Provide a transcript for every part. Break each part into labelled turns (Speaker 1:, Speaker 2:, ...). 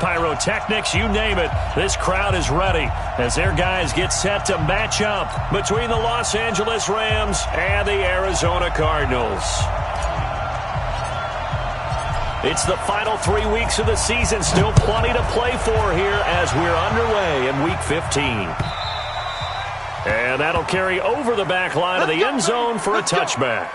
Speaker 1: pyrotechnics, you name it. This crowd is ready as their guys get set to match up between the Los Angeles Rams and the Arizona Cardinals. It's the final 3 weeks of the season. Still plenty to play for here as we're underway in Week 15. And that'll carry over the back line of the end zone for a touchback.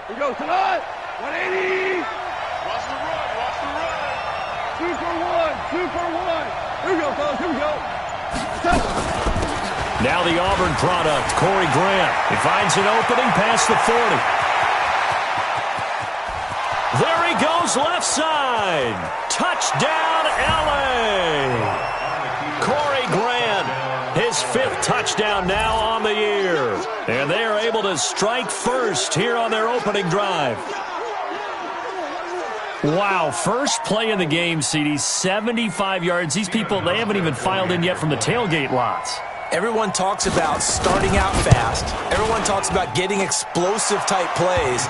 Speaker 2: Here we go, tonight. 180. Watch the run, watch the run. 2 for 1, 2 for 1. Here we go, fellas, here we go.
Speaker 1: Now the Auburn product, Corey Grant. He finds an opening past the 40. There he goes, left side. Touchdown, LA. Corey Grant, his 5th touchdown now on the year. And they are able to strike first here on their opening drive. Wow, first play in the game, CD, 75 yards. These people, they haven't even filed in yet from the tailgate lots.
Speaker 3: Everyone talks about starting out fast. Everyone talks about getting explosive-type plays.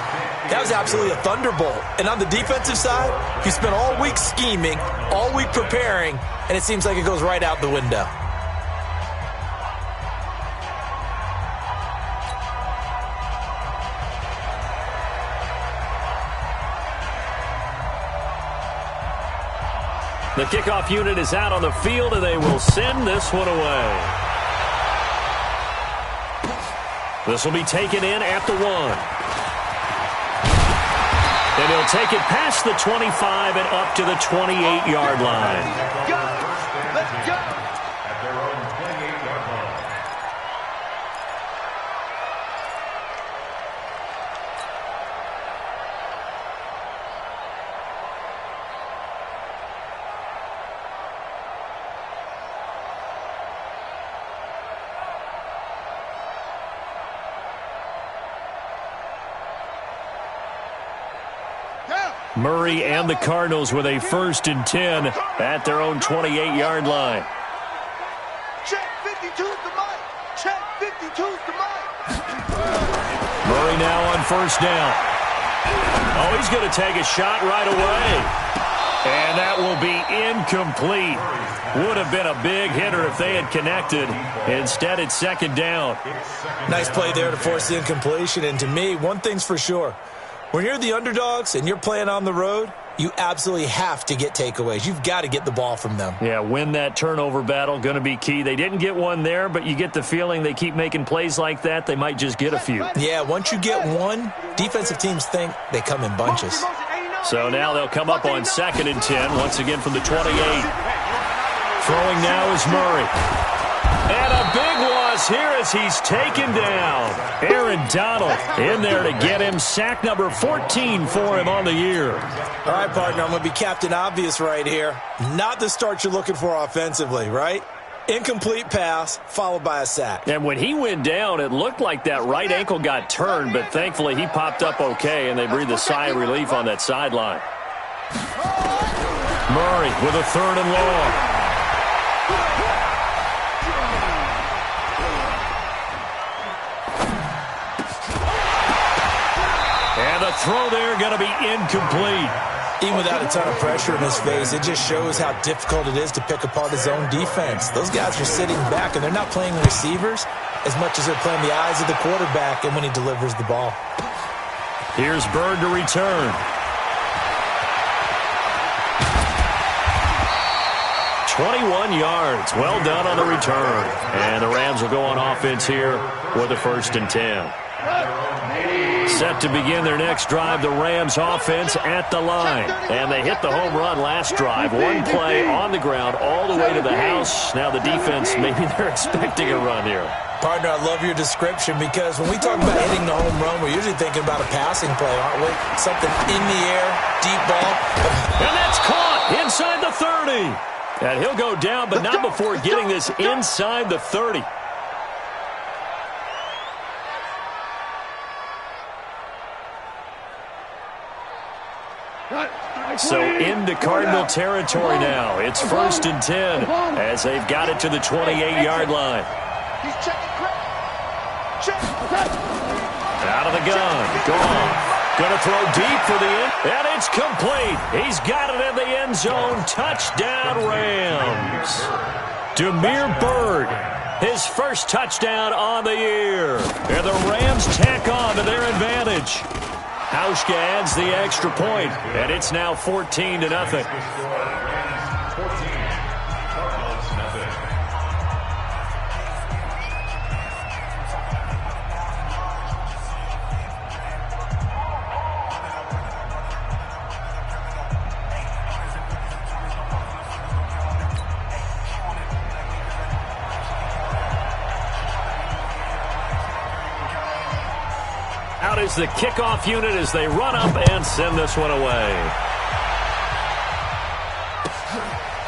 Speaker 3: That was absolutely a thunderbolt. And on the defensive side, he spent all week scheming, all week preparing, and it seems like it goes right out the window.
Speaker 1: The kickoff unit is out on the field, and they will send this one away. This will be taken in at the 1. And he'll take it past the 25 and up to the 28-yard line.
Speaker 2: Let's go.
Speaker 1: Murray and the Cardinals with a 1st and 10 at their own 28-yard line.
Speaker 2: Check 52's the mic. Check 52's the mic.
Speaker 1: Murray now on 1st down. Oh, he's going to take a shot right away. And that will be incomplete. Would have been a big hitter if they had connected. Instead, it's 2nd down.
Speaker 3: Nice play there to force the incompletion. And to me, one thing's for sure. When you're the underdogs and you're playing on the road, you absolutely have to get takeaways. You've got to get the ball from them.
Speaker 1: Yeah, win that turnover battle, going to be key. They didn't get one there, but you get the feeling they keep making plays like that, they might just get a few.
Speaker 3: Yeah, once you get one, defensive teams think they come in bunches.
Speaker 1: So now they'll come up on 2nd and 10, once again from the 28. Throwing now is Murray. And a big loss here as he's taken down. Aaron Donald in there to get him. Sack number 14 for him on the year.
Speaker 3: All right, partner, I'm going to be Captain Obvious right here. Not the start you're looking for offensively, right? Incomplete pass followed by a sack.
Speaker 1: And when he went down, it looked like that right ankle got turned, but thankfully he popped up okay, and they breathed a sigh of relief on that sideline. Murray with a 3rd and long. And the throw there going to be incomplete.
Speaker 3: Even without a ton of pressure in his face, it just shows how difficult it is to pick apart his own defense. Those guys are sitting back, and they're not playing receivers as much as they're playing the eyes of the quarterback and when he delivers the ball.
Speaker 1: Here's Bird to return. 21 yards. Well done on the return. And the Rams will go on offense here with a 1st and 10. Set to begin their next drive, the Rams offense at the line. And they hit the home run last drive. One play on the ground all the way to the house. Now the defense, maybe they're expecting a run here.
Speaker 3: Partner, I love your description because when we talk about hitting the home run, we're usually thinking about a passing play, aren't we? Something in the air, deep ball.
Speaker 1: And that's caught inside the 30. And he'll go down, but not before getting this inside the 30. So into Cardinal territory now. It's 1st and 10 as they've got it to the 28-yard line. Out of the gun. Gone. Going to throw deep for the end. And it's complete. He's got it in the end zone. Touchdown, Rams. Damiere Byrd, his first touchdown on the year. And the Rams tack on to their advantage. Hauschka adds the extra point, and it's now 14-0. Out is the kickoff unit as they run up and send this one away.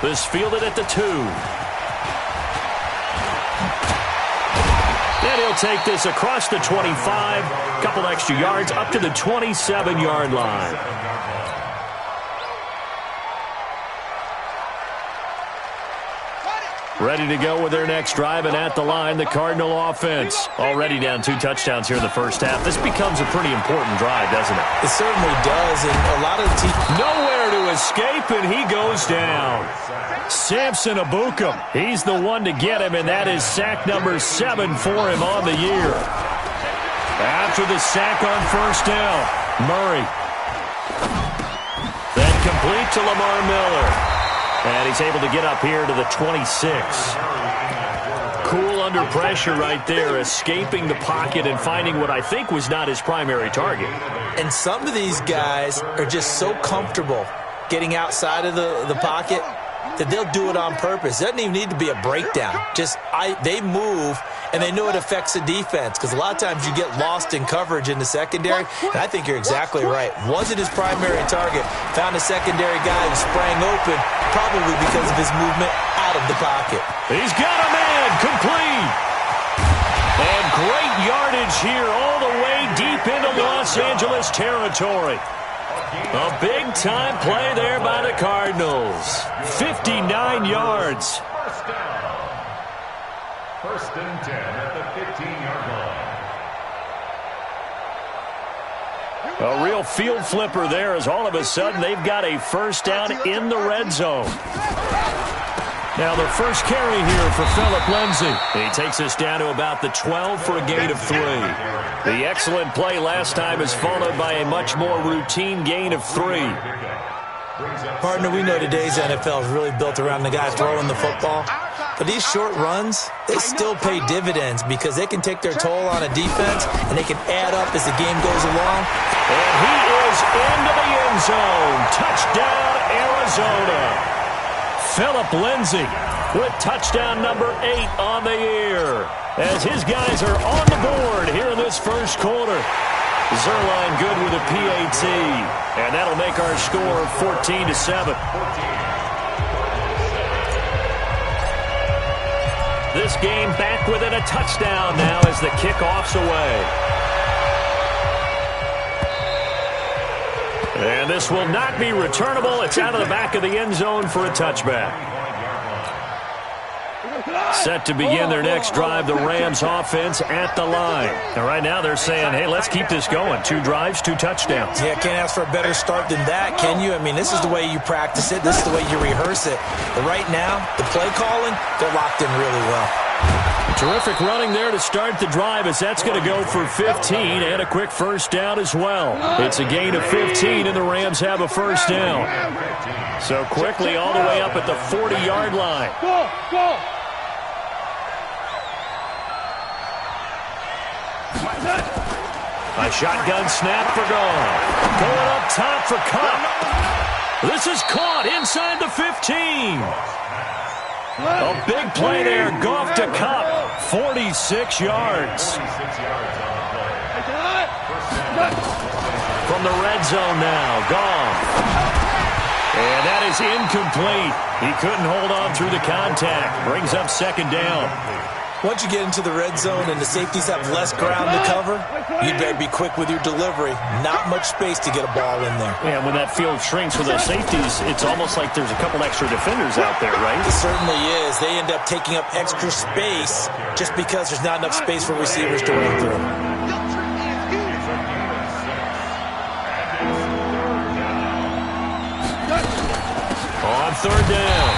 Speaker 1: This fielded at the 2. And he'll take this across the 25. Couple extra yards up to the 27-yard line. Ready to go with their next drive, and at the line, the Cardinal offense. Already down 2 touchdowns here in the first half. This becomes a pretty important drive, doesn't it?
Speaker 3: It certainly does, and a lot of the teams...
Speaker 1: Nowhere to escape, and he goes down. Samson Ebukam, he's the one to get him, and that is sack number 7 for him on the year. After the sack on first down, Murray. Then complete to Lamar Miller. And he's able to get up here to the 26. Cool under pressure right there, escaping the pocket and finding what I think was not his primary target.
Speaker 3: And some of these guys are just so comfortable getting outside of the pocket that they'll do it on purpose. It doesn't even need to be a breakdown. They move, and they know it affects the defense, because a lot of times you get lost in coverage in the secondary, and I think you're exactly right. Wasn't his primary target. Found a secondary guy who sprang open, probably because of his movement out of the pocket.
Speaker 1: He's got a man complete. And great yardage here all the way deep into Los Angeles territory. A big-time play there by the Cardinals. 59 yards.
Speaker 4: First and 10 at the 15-yard line.
Speaker 1: A real field flipper there, as all of a sudden they've got a first down in the red zone. Now the first carry here for Philip Lindsay. He takes us down to about the 12 for a gain of 3. The excellent play last time is followed by a much more routine gain of 3.
Speaker 3: Partner, we know today's NFL is really built around the guy throwing the football. But these short runs, they still pay dividends because they can take their toll on a defense and they can add up as the game goes along.
Speaker 1: And he is into the end zone. Touchdown, Arizona. Philip Lindsay with touchdown number 8 on the year, as his guys are on the board here in this first quarter. Zerline good with a PAT, and that'll make our score 14-7. This game back within a touchdown now as the kickoff's away. And this will not be returnable. It's out of the back of the end zone for a touchback. Set to begin their next drive, the Rams offense at the line. And right now they're saying, hey, let's keep this going. 2 drives, 2 touchdowns.
Speaker 3: Yeah, can't ask for a better start than that, can you? I mean, this is the way you practice it. This is the way you rehearse it. But right now, the play calling, they're locked in really well.
Speaker 1: Terrific running there to start the drive, as that's going to go for 15 and a quick first down as well. It's a gain of 15, and the Rams have a first down. So quickly all the way up at the 40-yard line.
Speaker 2: Go!
Speaker 1: A shotgun snap for Gone. Going up top for Cup. This is caught inside the 15. A big play there. Goff to Cup. 46 yards. From the red zone now. Goff. And that is incomplete. He couldn't hold on through the contact. Brings up second down.
Speaker 3: Once you get into the red zone and the safeties have less ground to cover, you better be quick with your delivery. Not much space to get a ball in there.
Speaker 1: Yeah, when that field shrinks with those safeties, it's almost like there's a couple extra defenders out there, right?
Speaker 3: It certainly is. They end up taking up extra space just because there's not enough space for receivers to run through.
Speaker 1: On third down,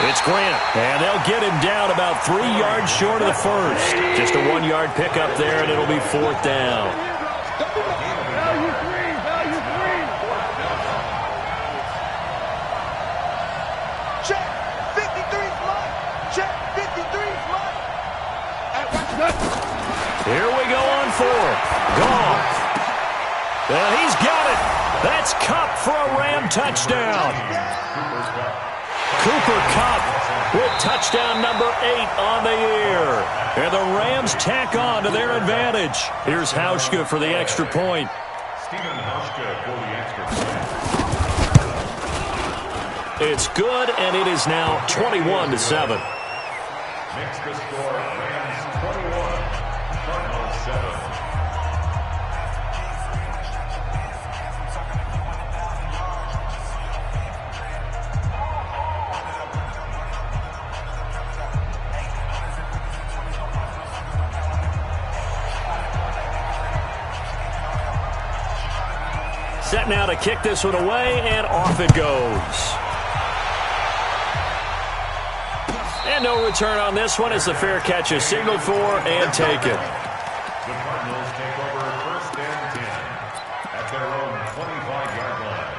Speaker 1: it's Grant, and they'll get him down about 3 yards short of the first. Just a 1-yard pickup there, and it'll be fourth down.
Speaker 2: Value three.
Speaker 5: Check, 53's mine. Check, 53's mine.
Speaker 1: Here we go on fourth. Gone. And he's got it. That's Kupp for a Ram touchdown. Cooper Kupp with touchdown number 8 on the year. And the Rams tack on to their advantage. Here's Hauschka for the extra point.
Speaker 4: Stephen Hauschka for the extra point.
Speaker 1: It's good, and it is now 21-7.
Speaker 4: Makes the score Rams 21, Cardinals 7.
Speaker 1: Set now to kick this one away, and off it goes. And no return on this one as the fair catch is signaled for and taken.
Speaker 4: The Cardinals take over first and 10 at their own 25-yard line.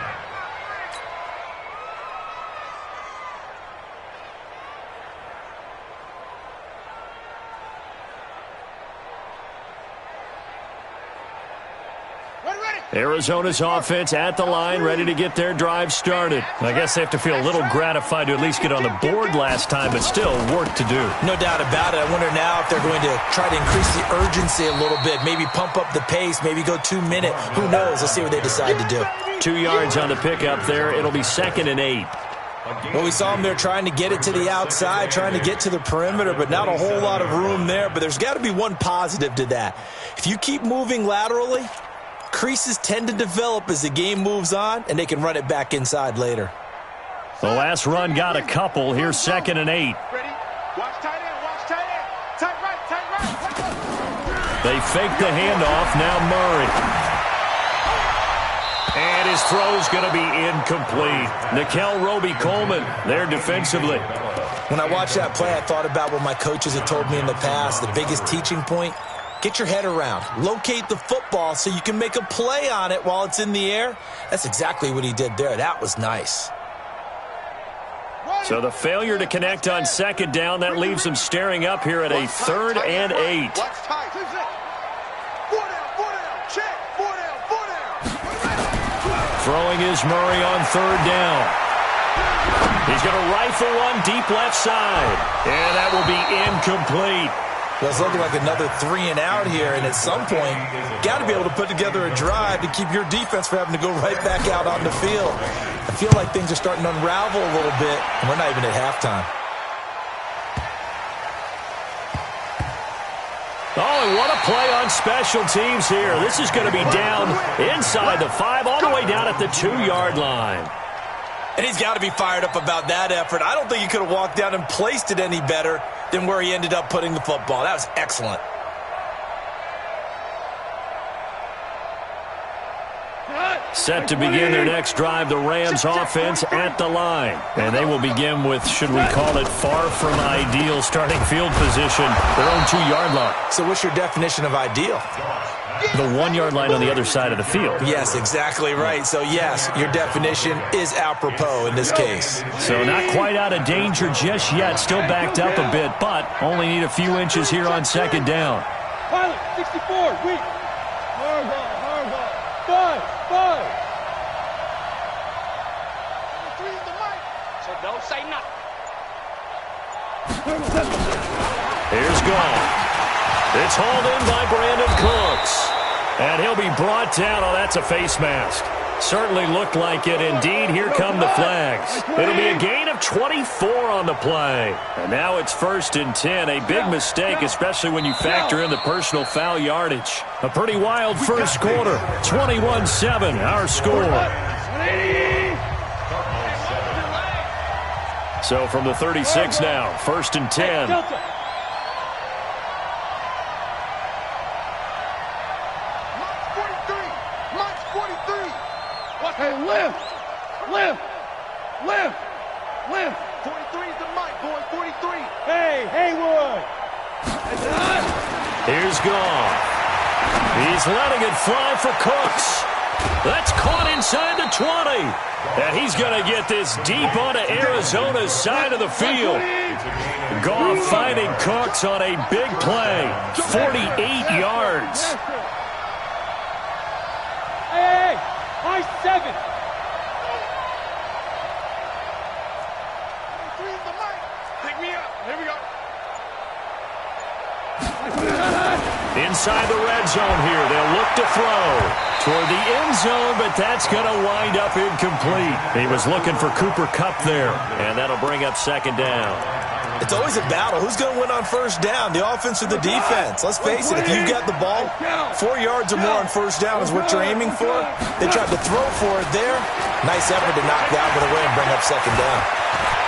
Speaker 1: Arizona's offense at the line, ready to get their drive started. I guess they have to feel a little gratified to at least get on the board last time, but still work to do.
Speaker 3: No doubt about it. I wonder now if they're going to try to increase the urgency a little bit, maybe pump up the pace, maybe go 2-minute. Who knows? Let's see what they decide to do.
Speaker 1: 2 yards on the pickup there. It'll be 2nd and 8.
Speaker 3: Well, we saw them there trying to get it to the outside, trying to get to the perimeter, but not a whole lot of room there. But there's got to be one positive to that. If you keep moving laterally, creases tend to develop as the game moves on, and they can run it back inside later.
Speaker 1: The last run got a couple. Here's 2nd and 8.
Speaker 5: Ready? Watch tight end, watch tight end. Tight right, tight right.
Speaker 1: They fake the handoff. Now Murray. And his throw's going to be incomplete. Nickel Roby-Coleman there defensively.
Speaker 3: When I watched that play, I thought about what my coaches had told me in the past. The biggest teaching point, get your head around. Locate the football so you can make a play on it while it's in the air. That's exactly what he did there. That was nice.
Speaker 1: So the failure to connect on 2nd down, that leaves them staring up here at a 3rd and 8.
Speaker 5: Watch tight. 4 down, check. 4 down.
Speaker 1: Throwing is Murray on 3rd down. He's going to rifle one deep left side. And that will be incomplete.
Speaker 3: Well, it's looking like another 3 and out here, and at some point, got to be able to put together a drive to keep your defense from having to go right back out on the field. I feel like things are starting to unravel a little bit, and we're not even at halftime.
Speaker 1: Oh, and what a play on special teams here. This is going to be down inside the 5, all the way down at the 2-yard line.
Speaker 3: And he's got to be fired up about that effort. I don't think he could have walked down and placed it any better than where he ended up putting the football. That was excellent.
Speaker 1: Set to begin their next drive, the Rams offense at the line. And they will begin with, should we call it, far from ideal starting field position, their own 2-yard line.
Speaker 3: So what's your definition of ideal?
Speaker 1: The 1-yard line on the other side of the field.
Speaker 3: Yes, exactly right. So, yes, your definition is apropos in this case.
Speaker 1: So not quite out of danger just yet. Still backed up a bit, but only need a few inches here on 2nd down.
Speaker 2: Pilot, 64, weak. Hard ball. 5.
Speaker 5: So don't say nothing.
Speaker 1: Here's Gone. It's hauled in by Brandon Cooks. And he'll be brought down. Oh, that's a face mask. Certainly looked like it. Indeed, here come the flags. It'll be a gain of 24 on the play. And now it's 1st and 10. A big mistake, especially when you factor in the personal foul yardage. A pretty wild first quarter. 21-7, our score. So from the 36 now, 1st and 10.
Speaker 2: Hey, lift!
Speaker 5: 43 is the mic, boy. 43.
Speaker 2: Hey, Haywood!
Speaker 1: Here's Goff. He's letting it fly for Cooks. That's caught inside the 20. And he's going to get this deep onto Arizona's side of the field. Goff finding Cooks on a big play. 48 yards.
Speaker 2: Hey! High 7!
Speaker 5: 43 is the mic. Pick me up. Here we go.
Speaker 1: Inside the red zone here. They'll look to throw toward the end zone, but that's going to wind up incomplete. He was looking for Cooper Kupp there, and that'll bring up 2nd down.
Speaker 3: It's always a battle. Who's going to win on 1st down, the offense or the defense? Let's face it, if you've got the ball, 4 yards or more on 1st down is what you're aiming for. They tried to throw for it there. Nice effort to knock that one away and bring up 2nd down.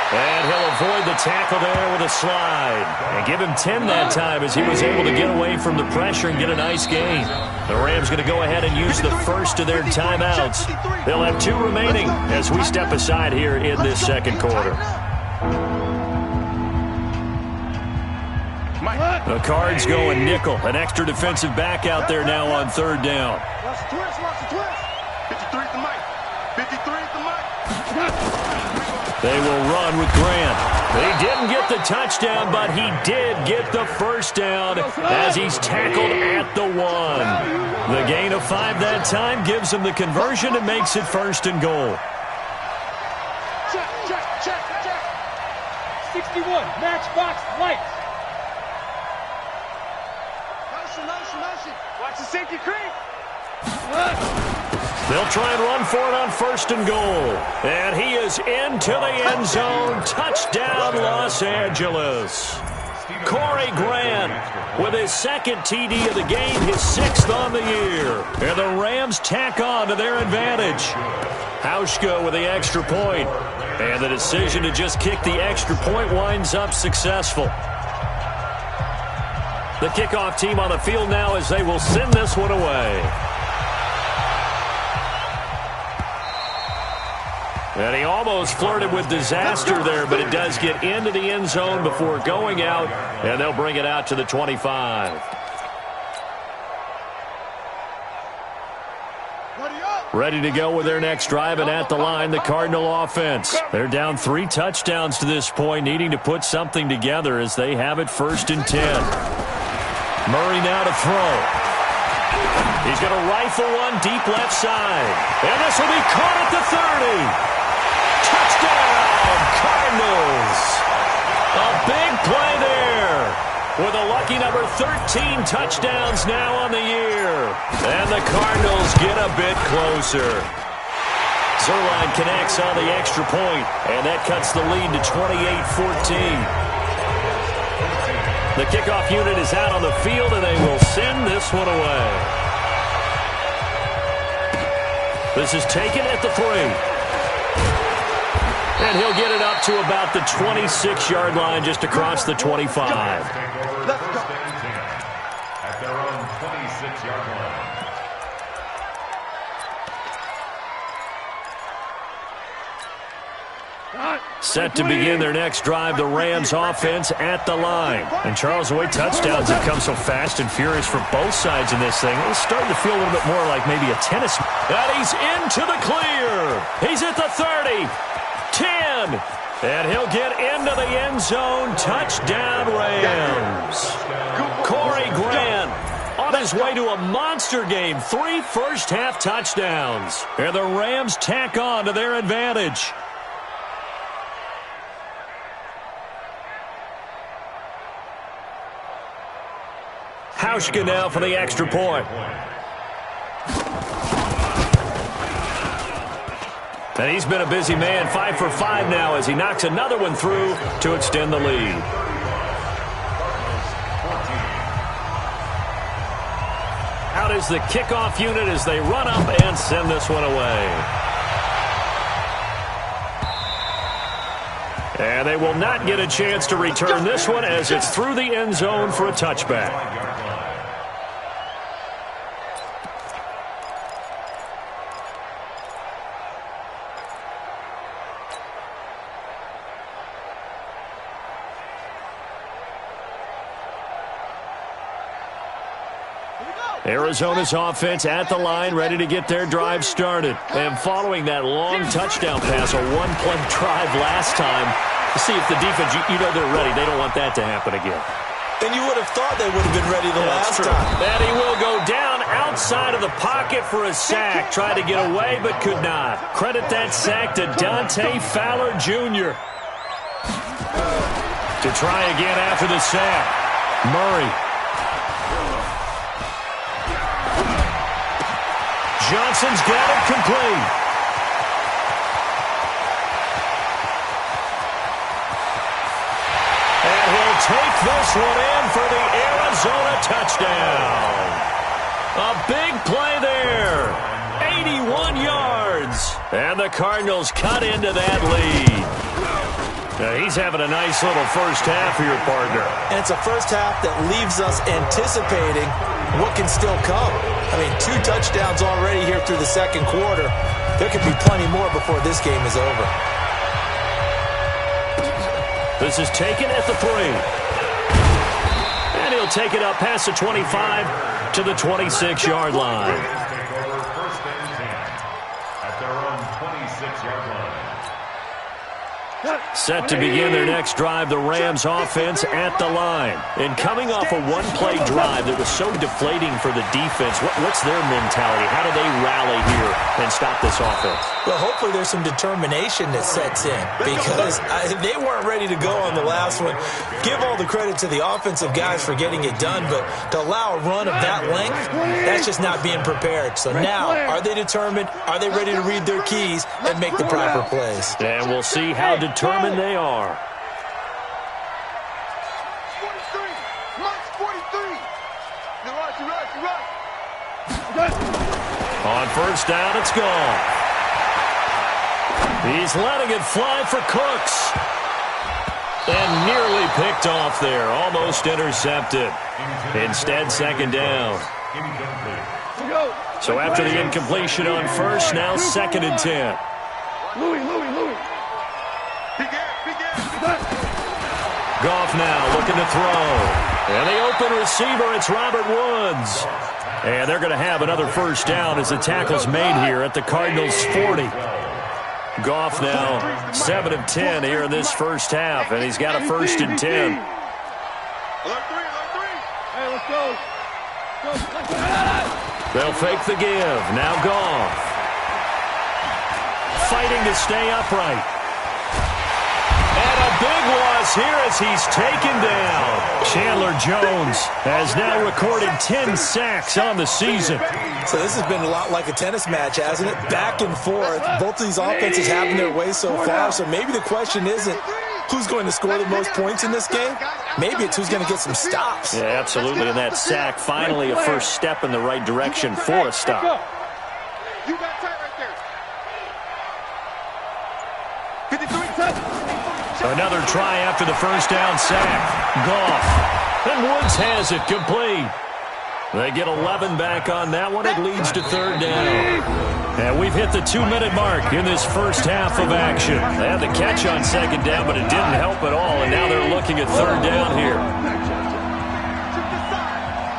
Speaker 1: And he'll avoid the tackle there with a slide. And give him 10 that time as he was able to get away from the pressure and get a nice gain. The Rams going to go ahead and use the first of their timeouts. They'll have 2 remaining as we step aside here in this 2nd quarter. The Cards going nickel. An extra defensive back out there now on 3rd down.
Speaker 5: Watch the twist. Watch the twist. 53 is the mic. 53 is the mic.
Speaker 1: They will run with Grant. He didn't get the touchdown, but he did get the 1st down as he's tackled at the 1. The gain of 5 that time gives him the conversion and makes it 1st and goal.
Speaker 5: Check.
Speaker 2: 61, matchbox lights.
Speaker 5: Motion. Watch the safety creep.
Speaker 1: They'll try and run for it on 1st and goal. And he is into the end zone. Touchdown, Los Angeles. Corey Grant with his 2nd TD of the game, his 6th on the year. And the Rams tack on to their advantage. Hauschka with the extra point. And the decision to just kick the extra point winds up successful. The kickoff team on the field now as they will send this one away. And he almost flirted with disaster there, but it does get into the end zone before going out, and they'll bring it out to the 25. Ready to go with their next drive, and at the line, the Cardinal offense. They're down 3 touchdowns to this point, needing to put something together as they have it 1st and 10. Murray now to throw. He's going to rifle one deep left side. And this will be caught at the 30. Touchdown, Cardinals. A big play there. With a lucky number 13 touchdowns now on the year. And the Cardinals get a bit closer. Zerline connects on the extra point, and that cuts the lead to 28-14. The kickoff unit is out on the field, and they will send this one away. This is taken at the 3. And he'll get it up to about the 26-yard line just across the 25.
Speaker 5: Let's go.
Speaker 4: At their own 26-yard line.
Speaker 1: Set to begin their next drive, the Rams offense at the line. And Charles, the way touchdowns have come so fast and furious for both sides in this thing, it's starting to feel a little bit more like maybe a tennis. And he's into the clear. He's at the 30, 10, and he'll get into the end zone. Touchdown, Rams. Corey Grant on his way to a monster game. 3 first-half touchdowns. And the Rams tack on to their advantage. Hauschka now for the extra point. And he's been a busy man, 5 for 5 now as he knocks another one through to extend the lead. Out is the kickoff unit as they run up and send this one away. And they will not get a chance to return this one as it's through the end zone for a touchback. Arizona's offense at the line, ready to get their drive started. And following that long touchdown pass, a one-play drive last time, to see if the defense, you know they're ready. They don't want that to happen again.
Speaker 3: And you would have thought they would have been ready the last time.
Speaker 1: And he will go down outside of the pocket for a sack. Tried to get away, but could not. Credit that sack to Dante Fowler Jr. To try again after the sack. Murray. Johnson's got it complete. And he'll take this one in for the Arizona touchdown. A big play there. 81 yards. And the Cardinals cut into that lead. Now he's having a nice little first half here, partner.
Speaker 3: And it's a first half that leaves us anticipating what can still come. I mean, 2 touchdowns already here through the second quarter. There could be plenty more before this game is over.
Speaker 1: This is taken at the 3. And he'll take it up past the 25 to the 26-yard line.
Speaker 4: Take over first and 10 at their own 26-yard line.
Speaker 1: Set to begin their next drive, the Rams offense at the line. And coming off a one-play drive that was so deflating for the defense, what's their mentality? How do they rally here and stop this offense?
Speaker 3: Well, hopefully there's some determination that sets in because they weren't ready to go on the last one. Give all the credit to the offensive guys for getting it done, but to allow a run of that length, that's just not being prepared. So now, are they determined? Are they ready to read their keys and make the proper plays?
Speaker 1: And we'll see how determined they are.
Speaker 5: 43. March 43.
Speaker 1: On first down, it's gone. He's letting it fly for Cooks. And nearly picked off there. Almost intercepted. Instead, second down. So after the incompletion on first, now second and 10.
Speaker 2: Louis.
Speaker 1: Goff now looking to throw. And the open receiver, it's Robert Woods. And they're going to have another first down as the tackle's made here at the Cardinals' 40. Goff now 7 of 10 here in this first half, and he's got a first and 10.
Speaker 2: Hey, let's go.
Speaker 1: They'll fake the give. Now Goff. Fighting to stay upright. And a big loss here as he's taken down. Chandler Jones has now recorded 10 sacks on the season.
Speaker 3: So this has been a lot like a tennis match, hasn't it? Back and forth. Both of these offenses having their way so far. So maybe the question isn't who's going to score the most points in this game. Maybe it's who's going to get some stops.
Speaker 1: Yeah, absolutely. And that sack, finally a first step in the right direction for a stop.
Speaker 5: You got tight right there. 53.
Speaker 1: Another try after the first down sack. Goff. And Woods has it complete. They get 11 back on that one. It leads to third down. And we've hit the 2-minute mark in this first half of action. They had the catch on second down, but it didn't help at all. And now they're looking at third down here.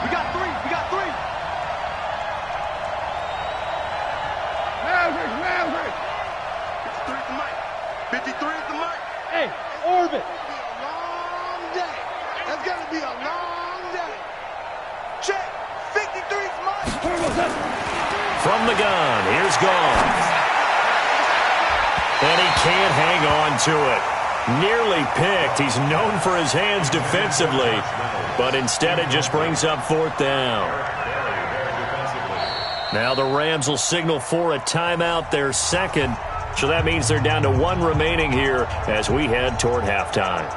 Speaker 5: We got three. 53 is the mic.
Speaker 2: Hey, orbit.
Speaker 5: A long day. That's going to be a long day. Check. 53 is mine.
Speaker 1: From the gun, here's Goff. And he can't hang on to it. Nearly picked. He's known for his hands defensively, but instead it just brings up fourth down. Now the Rams will signal for a timeout, their second. So that means they're down to 1 remaining here as we head toward halftime.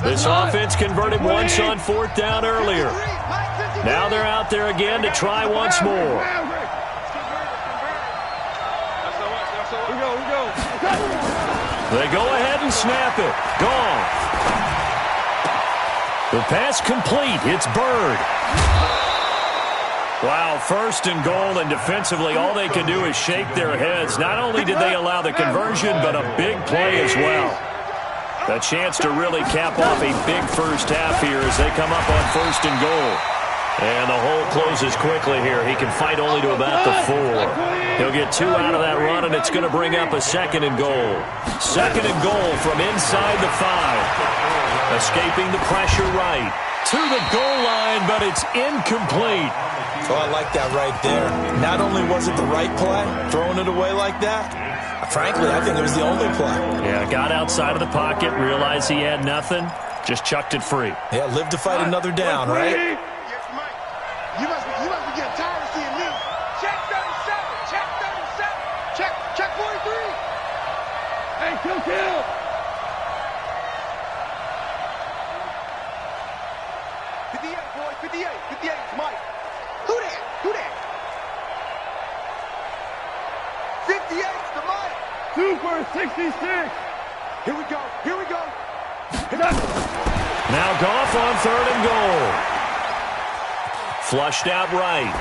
Speaker 1: This offense converted once on 4th down earlier. Now they're out there again to try once more. They go ahead and snap it. Gone. The pass complete. It's Bird. Wow, 1st and goal, and defensively all they can do is shake their heads. Not only did they allow the conversion, but a big play as well. A chance to really cap off a big first half here as they come up on 1st and goal. And the hole closes quickly here. He can fight only to about the 4. He'll get 2 out of that run, and it's going to bring up a 2nd and goal. 2nd and goal from inside the 5. Escaping the pressure right. To the goal line, but it's incomplete.
Speaker 3: Oh, I like that right there. Not only was it the right play, throwing it away like that, frankly, I think it was the only play.
Speaker 1: Yeah, got outside of the pocket, realized he had nothing, just chucked it free.
Speaker 3: Yeah, live to fight another down, right?
Speaker 5: You must be getting tired of seeing me. Check 37. Check 37. Check 43.
Speaker 2: Hey, kill.
Speaker 5: 58, boy. 58. 58 is Mike. Who that? 58's the Mike.
Speaker 2: Super 66.
Speaker 5: Here we go.
Speaker 1: Now Goff on 3rd and goal. Flushed out right.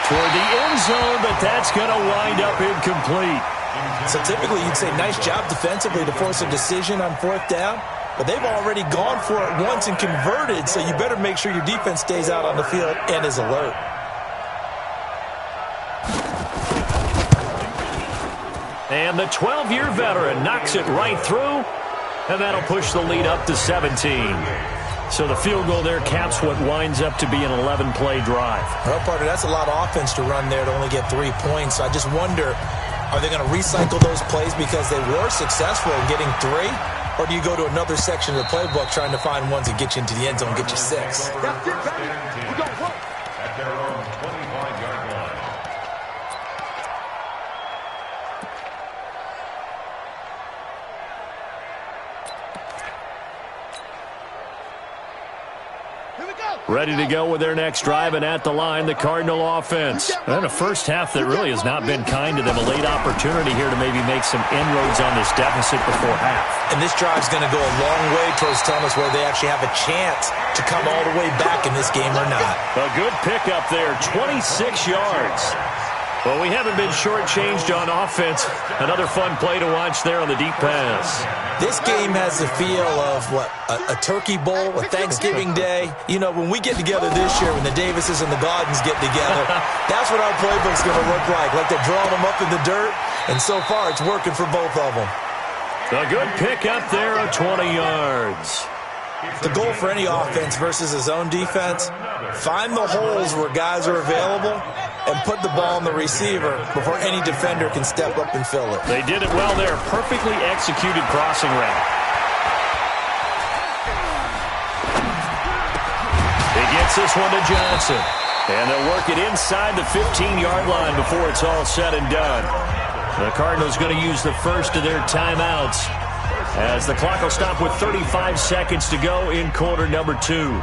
Speaker 1: Toward the end zone, but that's going to wind up incomplete.
Speaker 3: So typically you'd say nice job defensively to force a decision on 4th down, but they've already gone for it once and converted, so you better make sure your defense stays out on the field and is alert.
Speaker 1: And the 12-year veteran knocks it right through, and that'll push the lead up to 17. So the field goal there caps what winds up to be an 11-play drive.
Speaker 3: Well, partner, that's a lot of offense to run there to only get 3 points. So I just wonder, are they going to recycle those plays because they were successful in getting 3? Or do you go to another section of the playbook trying to find ones that get you into the end zone and get you 6?
Speaker 5: That's it, baby. We go work.
Speaker 4: At their own 25-yard line.
Speaker 1: Ready to go with their next drive, and at the line, the Cardinal offense. And a first half that really has not been kind to them. A late opportunity here to maybe make some inroads on this deficit before half.
Speaker 3: And this drive's going to go a long way towards telling us whether they actually have a chance to come all the way back in this game or not.
Speaker 1: A good pickup there, 26 yards. Well, we haven't been shortchanged on offense. Another fun play to watch there on the deep pass.
Speaker 3: This game has the feel of, a turkey bowl, a Thanksgiving day. You know, when we get together this year, when the Davises and the Gardens get together, that's what our playbook's going to look like they're drawing them up in the dirt, and so far it's working for both of them.
Speaker 1: A good pickup there of 20 yards.
Speaker 3: The goal for any offense versus his own defense, find the holes where guys are available and put the ball in the receiver before any defender can step up and fill it.
Speaker 1: They did it well there. Perfectly executed crossing route. He gets this one to Johnson. And they'll work it inside the 15-yard line before it's all said and done. The Cardinals going to use the first of their timeouts as the clock will stop with 35 seconds to go in quarter number 2.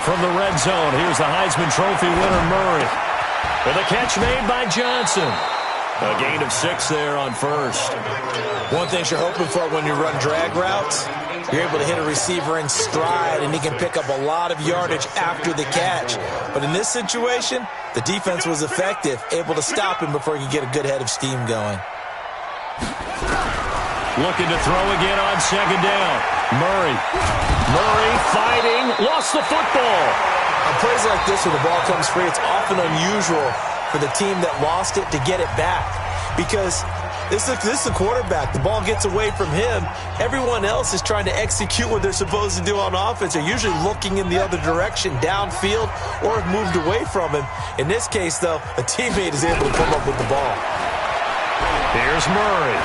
Speaker 1: From the red zone, here's the Heisman Trophy winner, Murray. With a catch made by Johnson. A gain of 6 there on first.
Speaker 3: One thing you're hoping for when you run drag routes, you're able to hit a receiver in stride, and he can pick up a lot of yardage after the catch. But in this situation, the defense was effective, able to stop him before he could get a good head of steam going.
Speaker 1: Looking to throw again on second down. Murray fighting, lost the football.
Speaker 3: On plays like this where the ball comes free, it's often unusual for the team that lost it to get it back, because this is the quarterback. The ball gets away from him. Everyone else is trying to execute what they're supposed to do on offense. They're usually looking in the other direction, downfield, or have moved away from him. In this case, though, a teammate is able to come up with the ball.
Speaker 1: Here's Murray.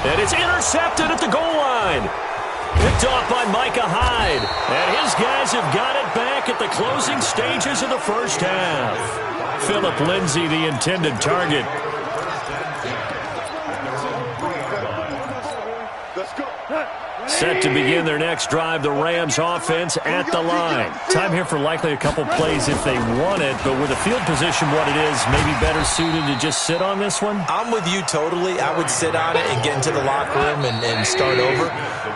Speaker 1: And it's intercepted at the goal line. Picked off by Micah Hyde. And his guys have got it back at the closing stages of the first half. Philip Lindsay, the intended target. Set to begin their next drive, the Rams offense at the line. Time here for likely a couple plays if they want it, but with the field position what it is, maybe better suited to just sit on this one?
Speaker 3: I'm with you totally. I would sit on it and get into the locker room and start over.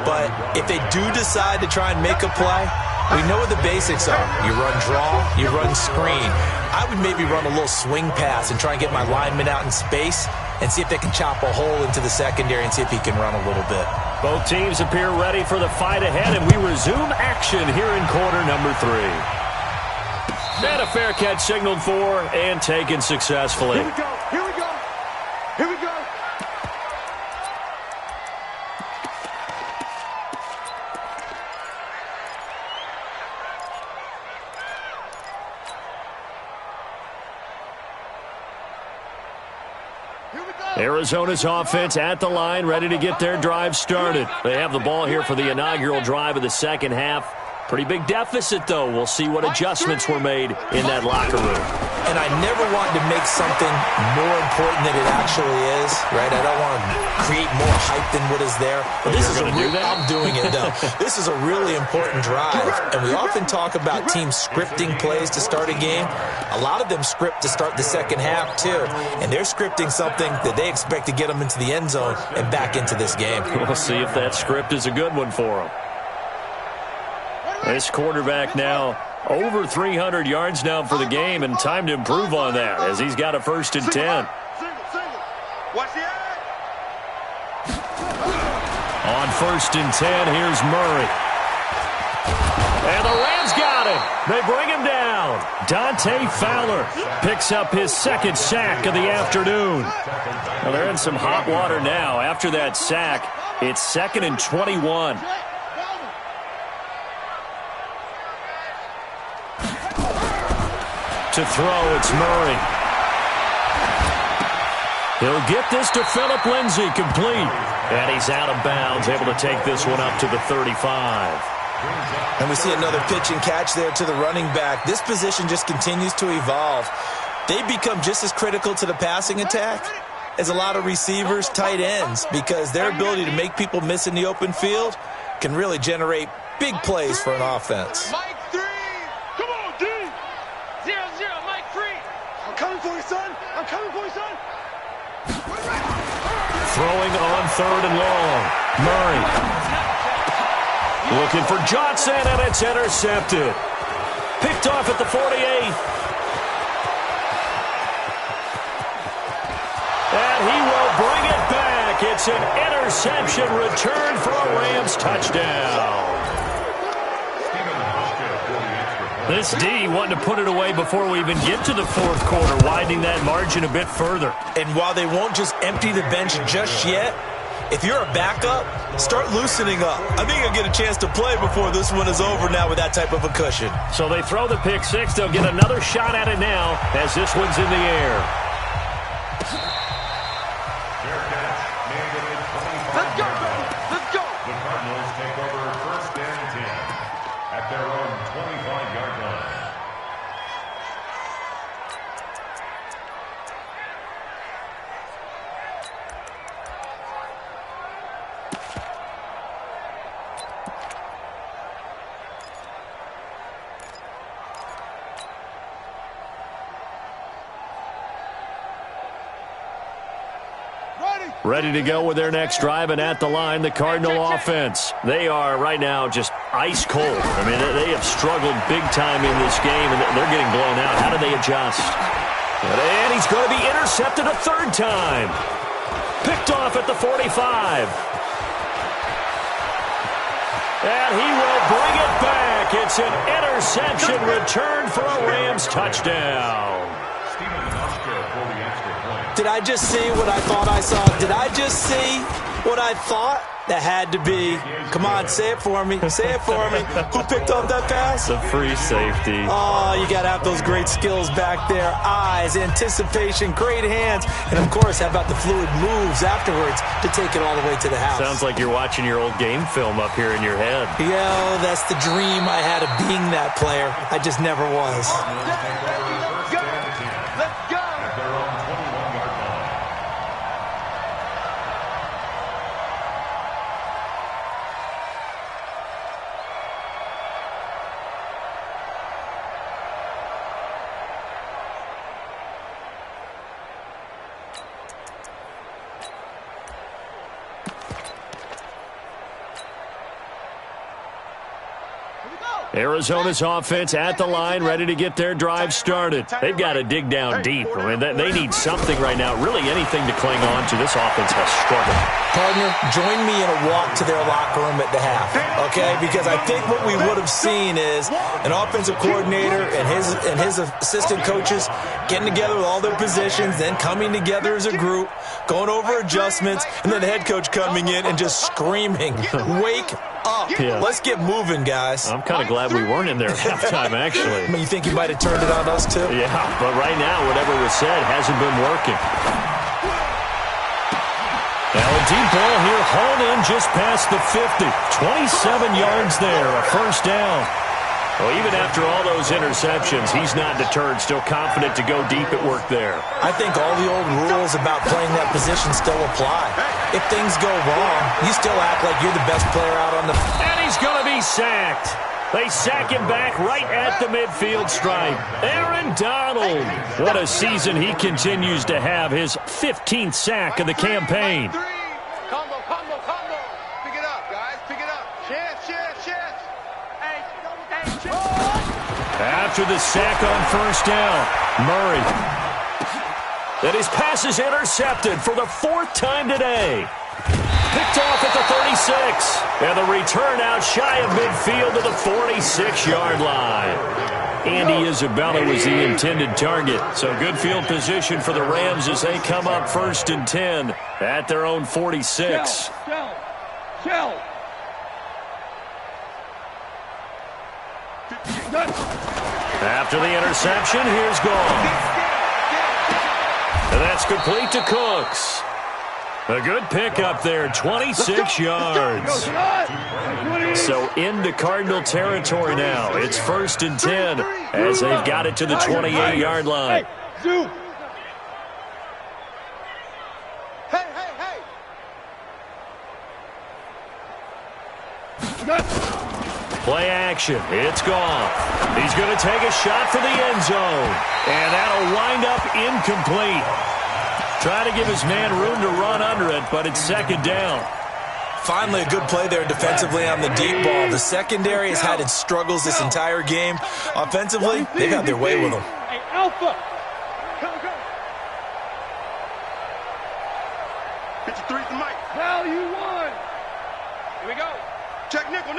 Speaker 3: But if they do decide to try and make a play, we know what the basics are. You run draw, you run screen. I would maybe run a little swing pass and try and get my lineman out in space and see if they can chop a hole into the secondary and see if he can run a little bit.
Speaker 1: Both teams appear ready for the fight ahead, and we resume action here in quarter number 3. And a fair catch signaled for and taken successfully.
Speaker 5: Here we go. Here we go. Here we go.
Speaker 1: Arizona's offense at the line, ready to get their drive started. They have the ball here for the inaugural drive of the second half. Pretty big deficit, though. We'll see what adjustments were made in that locker room.
Speaker 3: And I never want to make something more important than it actually is, right? I don't want to create more hype than what is there. But this is I'm doing it, though. This is a really important drive. And we often talk about teams scripting plays to start a game. A lot of them script to start the second half, too. And they're scripting something that they expect to get them into the end zone and back into this game.
Speaker 1: We'll see if that script is a good one for them. This quarterback now over 300 yards now for the game, and time to improve on that as he's got a 1st and 10.
Speaker 5: Watch the eye.
Speaker 1: On 1st and 10, here's Murray. And the Rams got him. They bring him down. Dante Fowler picks up his 2nd sack of the afternoon. Well, they're in some hot water now. After that sack, it's 2nd and 21. To throw, it's Murray. He'll get this to Philip Lindsay, complete. And he's out of bounds, able to take this one up to the 35.
Speaker 3: And we see another pitch and catch there to the running back. This position just continues to evolve. They become just as critical to the passing attack as a lot of receivers, tight ends, because their ability to make people miss in the open field can really generate big plays for an offense.
Speaker 5: Mike 3. Come on, D. 0-0, Mike 3. I'm coming for you, son. I'm coming for you, son.
Speaker 1: Throwing on 3rd and long. Murray. Looking for Johnson, and it's intercepted. Picked off at the 48. And he will bring it back. It's an interception return for a Rams touchdown. This D wanting to put it away before we even get to the 4th quarter, widening that margin a bit further.
Speaker 3: And while they won't just empty the bench just yet, if you're a backup, start loosening up. I think you'll get a chance to play before this one is over now with that type of a cushion.
Speaker 1: So they throw the pick 6. They'll get another shot at it now as this one's in the air.
Speaker 5: Let's go, baby. Let's go.
Speaker 4: The Cardinals take over 1st and 10 at their own 25-yard line.
Speaker 1: Ready to go with their next drive, and at the line, the Cardinal offense. They are right now just ice cold. I mean, they have struggled big time in this game, and they're getting blown out. How do they adjust? And he's going to be intercepted a 3rd time. Picked off at the 45. And he will bring it back. It's an interception return for a Rams touchdown.
Speaker 3: Did I just see what I thought I saw? Did I just see what I thought That had to be. Come on, say it for me. Say it for me. Who picked up that pass?
Speaker 1: The free safety.
Speaker 3: Oh, you got to have those great skills back there. Eyes, anticipation, great hands. And, of course, how about the fluid moves afterwards to take it all the way to the house?
Speaker 1: Sounds like you're watching your old game film up here in your head.
Speaker 3: Yeah, that's the dream I had of being that player. I just never was.
Speaker 1: Arizona's offense at the line, ready to get their drive started. They've got to dig down deep. I mean, they need something right now, really anything to cling on to. This offense has struggled.
Speaker 3: Partner, join me in a walk to their locker room at the half, okay? Because I think what we would have seen is an offensive coordinator and his assistant coaches getting together with all their positions, then coming together as a group, going over adjustments, and then the head coach coming in and just screaming, wake up.
Speaker 1: Yeah.
Speaker 3: Let's get moving, guys.
Speaker 1: I'm kind of glad we weren't in there at halftime, actually.
Speaker 3: You think he might have turned it on us, too?
Speaker 1: Yeah, but right now, whatever was said hasn't been working. Now a deep ball here, hauled in just past the 50. 27 yards there, a first down. Well, even after all those interceptions, he's not deterred, still confident to go deep at work there.
Speaker 3: I think all the old rules about playing that position still apply. If things go wrong, you still act like you're the best player out on the...
Speaker 1: And he's going to be sacked. They sack him back right at the midfield stripe. Aaron Donald. What a season he continues to have, his 15th sack of the campaign.
Speaker 5: Combo. Pick it up, guys. Pick it up. Chance.
Speaker 1: After the sack on first down, Murray. Then his pass is intercepted for the fourth time today. Picked off at the 36. And the return out shy of midfield to the 46-yard line. Andy Isabella was the intended target. So good field position for the Rams as they come up 1st and 10 at their own 46.
Speaker 2: Shell.
Speaker 1: After the interception, here's gone. And that's complete to Cooks. A good pickup there, 26 yards. So into Cardinal territory now. It's 1st and 10 as they've got it to the 28-yard line. Play action. It's gone. He's going to take a shot for the end zone. And that'll wind up incomplete. Trying to give his man room to run under it, but it's 2nd down.
Speaker 3: Finally, a good play there defensively on the deep ball. The secondary has had its struggles this entire game. Offensively, they've had their way with them.
Speaker 2: Hey, Alpha. Go.
Speaker 5: 53 to Mike.
Speaker 2: Value 1.
Speaker 5: Here we go. Check nickel.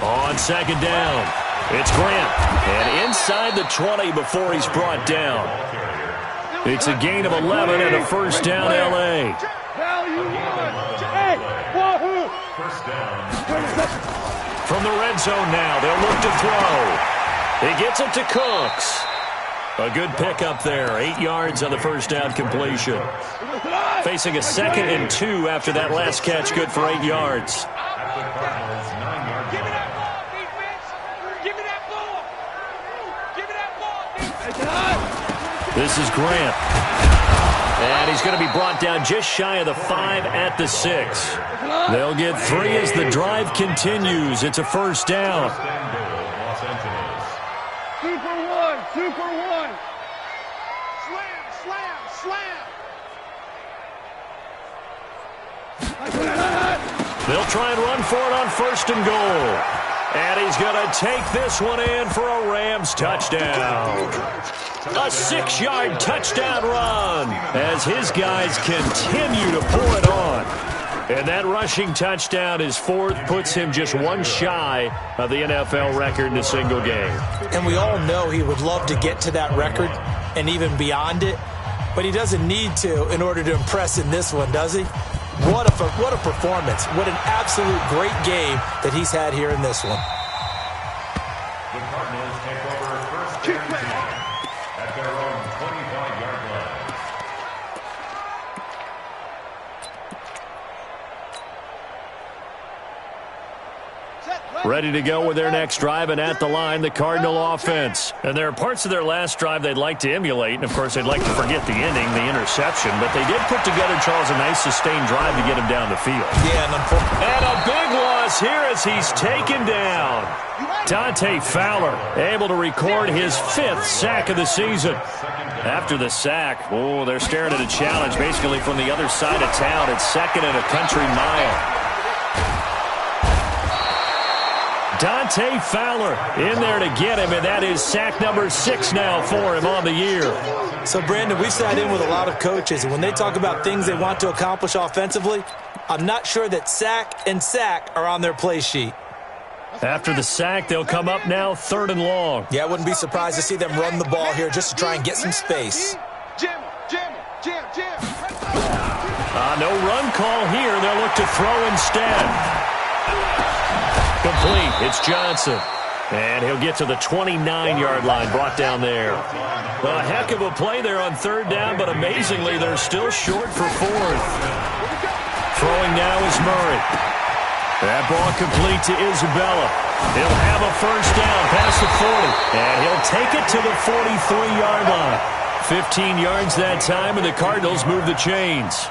Speaker 1: On 2nd down, it's Grant. And inside the 20 before he's brought down. It's a gain of 11 and a first down, L.A.
Speaker 2: Value 1. Hey, wahoo.
Speaker 1: From the red zone now, they'll look to throw. He gets it to Cooks. A good pickup there, 8 yards on the first down completion. Facing a 2nd and 2 after that last catch, good for 8 yards. This is Grant. And he's going to be brought down just shy of the 5 at the 6. They'll get 3 as the drive continues. It's a first down.
Speaker 2: Super one.
Speaker 5: Slam.
Speaker 1: They'll try and run for it on 1st and goal. And he's going to take this one in for a Rams touchdown. A 6-yard touchdown run as his guys continue to pour it on. And that rushing touchdown is 4th, puts him just one shy of the NFL record in a single game.
Speaker 3: And we all know he would love to get to that record and even beyond it, but he doesn't need to in order to impress in this one, does he? What a performance. What an absolute great game that he's had here in this one.
Speaker 4: The Cardinals take over first and 10 at their own 25-yard line.
Speaker 1: Ready to go with their next drive, and at the line, the Cardinal offense. And there are parts of their last drive they'd like to emulate, and of course they'd like to forget the ending, the interception, but they did put together, Charles, a nice sustained drive to get him down the field.
Speaker 3: Yeah,
Speaker 1: and a big loss here as he's taken down. Dante Fowler able to record his 5th sack of the season. After the sack, they're staring at a challenge basically from the other side of town. It's 2nd and a country mile. Dante Fowler in there to get him, and that is sack number 6 now for him on the year.
Speaker 3: So, Brandon, we sat in with a lot of coaches, and when they talk about things they want to accomplish offensively, I'm not sure that sack and sack are on their play sheet.
Speaker 1: After the sack, they'll come up now 3rd and long.
Speaker 3: Yeah, I wouldn't be surprised to see them run the ball here just to try and get some space.
Speaker 1: No run call here. They'll look to throw instead. Complete. It's Johnson. And he'll get to the 29-yard line, brought down there. A heck of a play there on 3rd down, but amazingly, they're still short for 4th. Throwing now is Murray. That ball complete to Isabella. He'll have a 1st down past the 40, and he'll take it to the 43-yard line. 15 yards that time, and the Cardinals move the chains.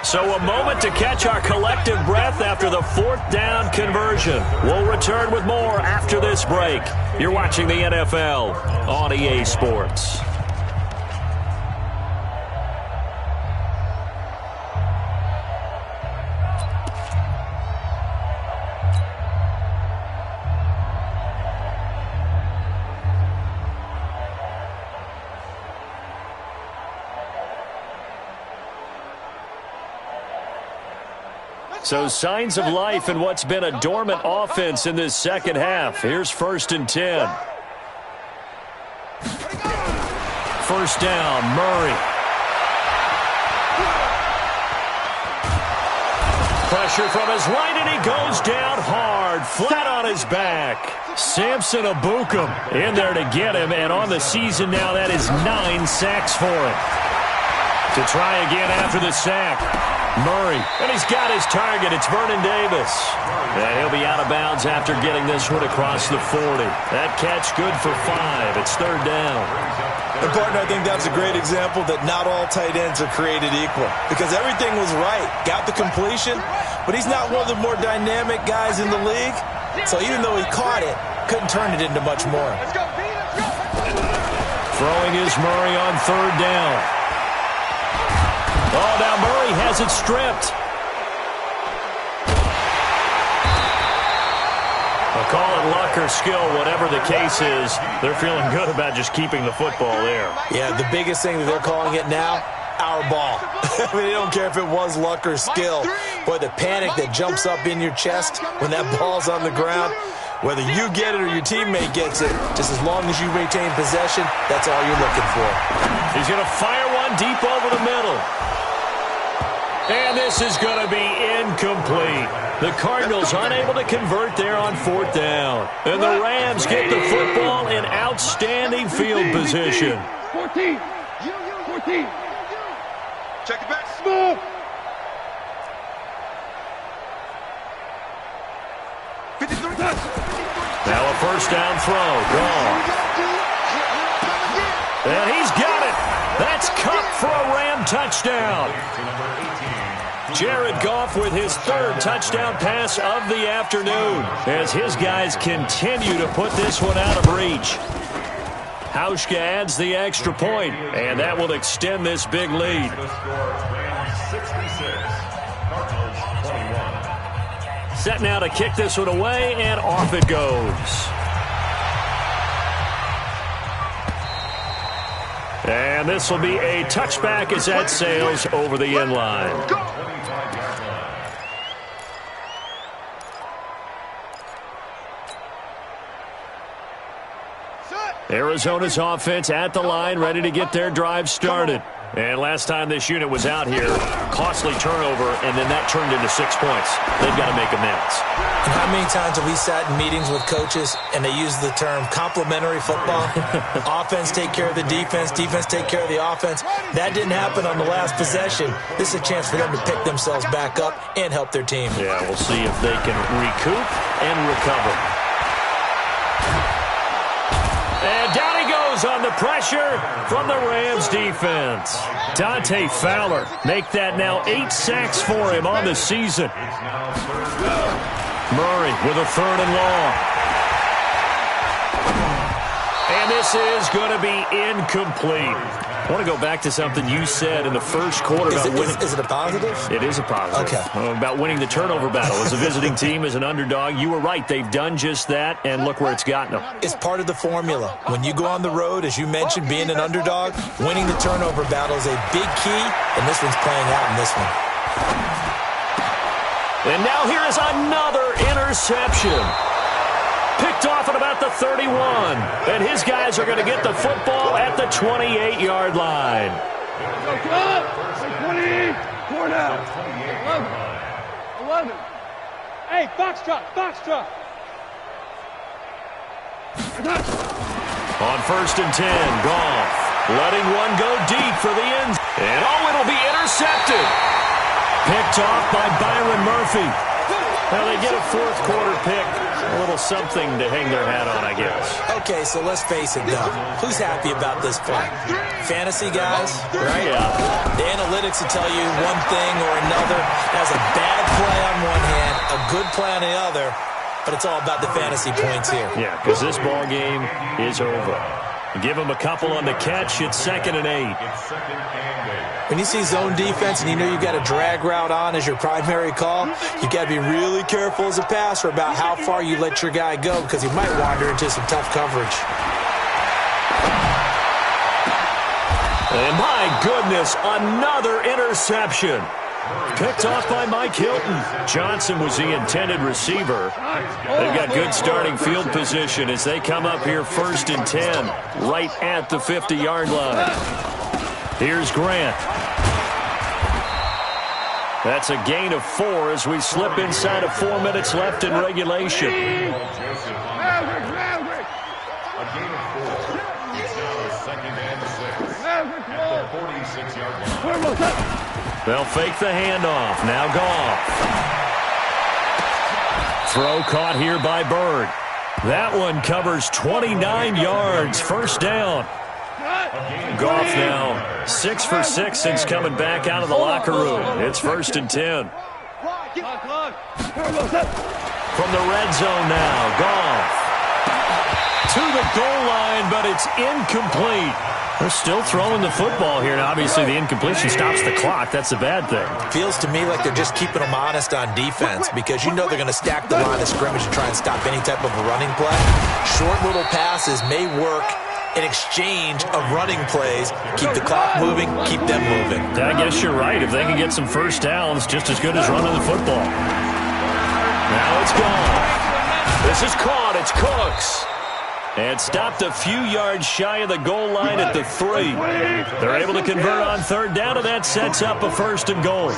Speaker 1: So a moment to catch our collective breath after the 4th down conversion. We'll return with more after this break. You're watching the NFL on EA Sports. So signs of life in what's been a dormant offense in this second half. Here's 1st and 10. 1st down, Murray. Pressure from his right, and he goes down hard, flat on his back. Samson Abukum in there to get him, and on the season now, that is 9 sacks for him. To try again after the sack. Murray, and he's got his target. It's Vernon Davis. And he'll be out of bounds after getting this one across the 40. That catch good for 5. It's 3rd down.
Speaker 3: And, partner, I think that's a great example that not all tight ends are created equal, because everything was right. Got the completion, but he's not one of the more dynamic guys in the league. So even though he caught it, couldn't turn it into much more.
Speaker 1: Throwing is Murray on 3rd down. Oh, now Murray has it stripped. I'll call it luck or skill, whatever the case is. They're feeling good about just keeping the football there.
Speaker 3: Yeah, the biggest thing that they're calling it now, our ball. I mean, they don't care if it was luck or skill. Boy, the panic that jumps up in your chest when that ball's on the ground, whether you get it or your teammate gets it, just as long as you retain possession, that's all you're looking for.
Speaker 1: He's going to fire one deep over the middle. And this is going to be incomplete. The Cardinals unable to convert there on 4th down. And the Rams get the football in outstanding field position.
Speaker 2: 14. 14. Check it back. Smooth.
Speaker 1: Now a 1st down throw. Gone. And he's got it. That's Cup for a Ram touchdown. Jared Goff with his 3rd touchdown pass of the afternoon as his guys continue to put this one out of reach. Hauschka adds the extra point, and that will extend this big lead. Set now to kick this one away, and off it goes. And this will be a touchback as that sails over the end line. Arizona's offense at the line, ready to get their drive started. And last time this unit was out here, costly turnover, and then that turned into 6 points. They've got to make amends.
Speaker 3: And how many times have we sat in meetings with coaches and they use the term complementary football? Offense take care of the defense, defense take care of the offense. That didn't happen on the last possession. This is a chance for them to pick themselves back up and help their team.
Speaker 1: Yeah, we'll see if they can recoup and recover. And down he goes on the pressure from the Rams defense. Dante Fowler make that now 8 sacks for him on the season. Murray with a 3rd and long. And this is going to be incomplete. I want to go back to something you said in the first quarter about winning.
Speaker 3: Is it a positive?
Speaker 1: It is a positive.
Speaker 3: Okay.
Speaker 1: About winning the turnover battle as a visiting team, as an underdog. You were right. They've done just that, and look where it's gotten them.
Speaker 3: It's part of the formula. When you go on the road, as you mentioned, being an underdog, winning the turnover battle is a big key, and this one's playing out in this one.
Speaker 1: And now here is another interception. Picked off at about the 31. And his guys are going to get the football at the 28-yard line.
Speaker 2: Go, club! 20, 4 down. 11. Hey, Foxtrot, Foxtrot.
Speaker 1: On 1st and 10, Goff letting one go deep for the end. And it'll be intercepted. Picked off by Byron Murphy. Well, they get a 4th quarter pick. A little something to hang their hat on, I guess.
Speaker 3: Okay, so let's face it, though. Who's happy about this play? Fantasy guys, right?
Speaker 1: Yeah.
Speaker 3: The analytics will tell you one thing or another. That's a bad play on one hand, a good play on the other, but it's all about the fantasy points here.
Speaker 1: Yeah, because this ball game is over. Give them a couple on the catch. It's 2nd and 8.
Speaker 3: When you see zone defense and you know you've got a drag route on as your primary call, you've got to be really careful as a passer about how far you let your guy go because he might wander into some tough coverage.
Speaker 1: And my goodness, another interception. Picked off by Mike Hilton. Johnson was the intended receiver. They've got good starting field position as they come up here 1st and 10, right at the 50-yard line. Here's Grant. That's a gain of 4 as we slip inside of 4 minutes left in regulation.
Speaker 4: A gain of 4. It's now 2nd and 6 at the 46-yard line.
Speaker 1: They'll fake the handoff. Now Goff. Throw caught here by Bird. That one covers 29 yards. 1st down. Goff now 6 for 6 since coming back out of the locker room. It's 1st and 10. From the red zone now, Goff to the goal line, but it's incomplete. They're still throwing the football here, and obviously the incompletion stops the clock. That's a bad thing.
Speaker 3: Feels to me like they're just keeping them honest on defense because you know they're going to stack the line of scrimmage and try and stop any type of a running play. Short little passes may work in exchange of running plays. Keep the clock moving, keep them moving.
Speaker 1: I guess you're right. If they can get some 1st downs, just as good as running the football. Now it's gone. This is caught. It's Cooks. And stopped a few yards shy of the goal line at the 3. They're able to convert on 3rd down, and that sets up a 1st and goal.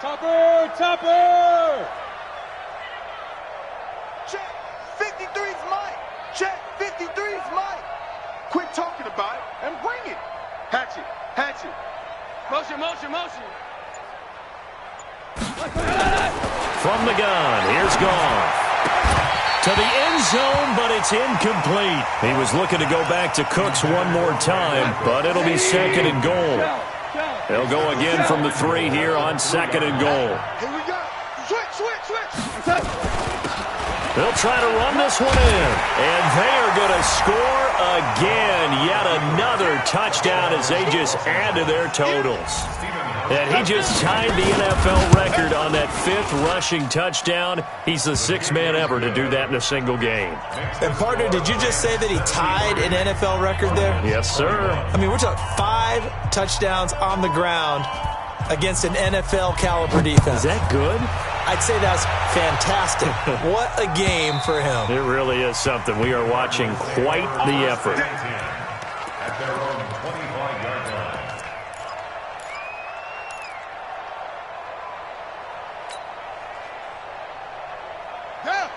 Speaker 2: Topper!
Speaker 5: Check. 53's Mike. Check. 53's Mike. Quit talking about it and bring it. Hatchet.
Speaker 2: Motion.
Speaker 1: From the gun, here's Goff. To the end zone, but it's incomplete. He was looking to go back to Cooks one more time, but it'll be 2nd and goal. They'll go again from the 3 here on 2nd and goal.
Speaker 5: Here we go. Switch.
Speaker 1: They'll try to run this one in, and they are going to score again. Yet another touchdown as they just add to their totals. And he just tied the NFL record on that 5th rushing touchdown. He's the 6th man ever to do that in a single game.
Speaker 3: And, partner, did you just say that he tied an NFL record there?
Speaker 1: Yes, sir.
Speaker 3: I mean, we're talking 5 touchdowns on the ground against an NFL-caliber defense.
Speaker 1: Is that good?
Speaker 3: I'd say that's fantastic. What a game for him.
Speaker 1: It really is something. We are watching quite the effort.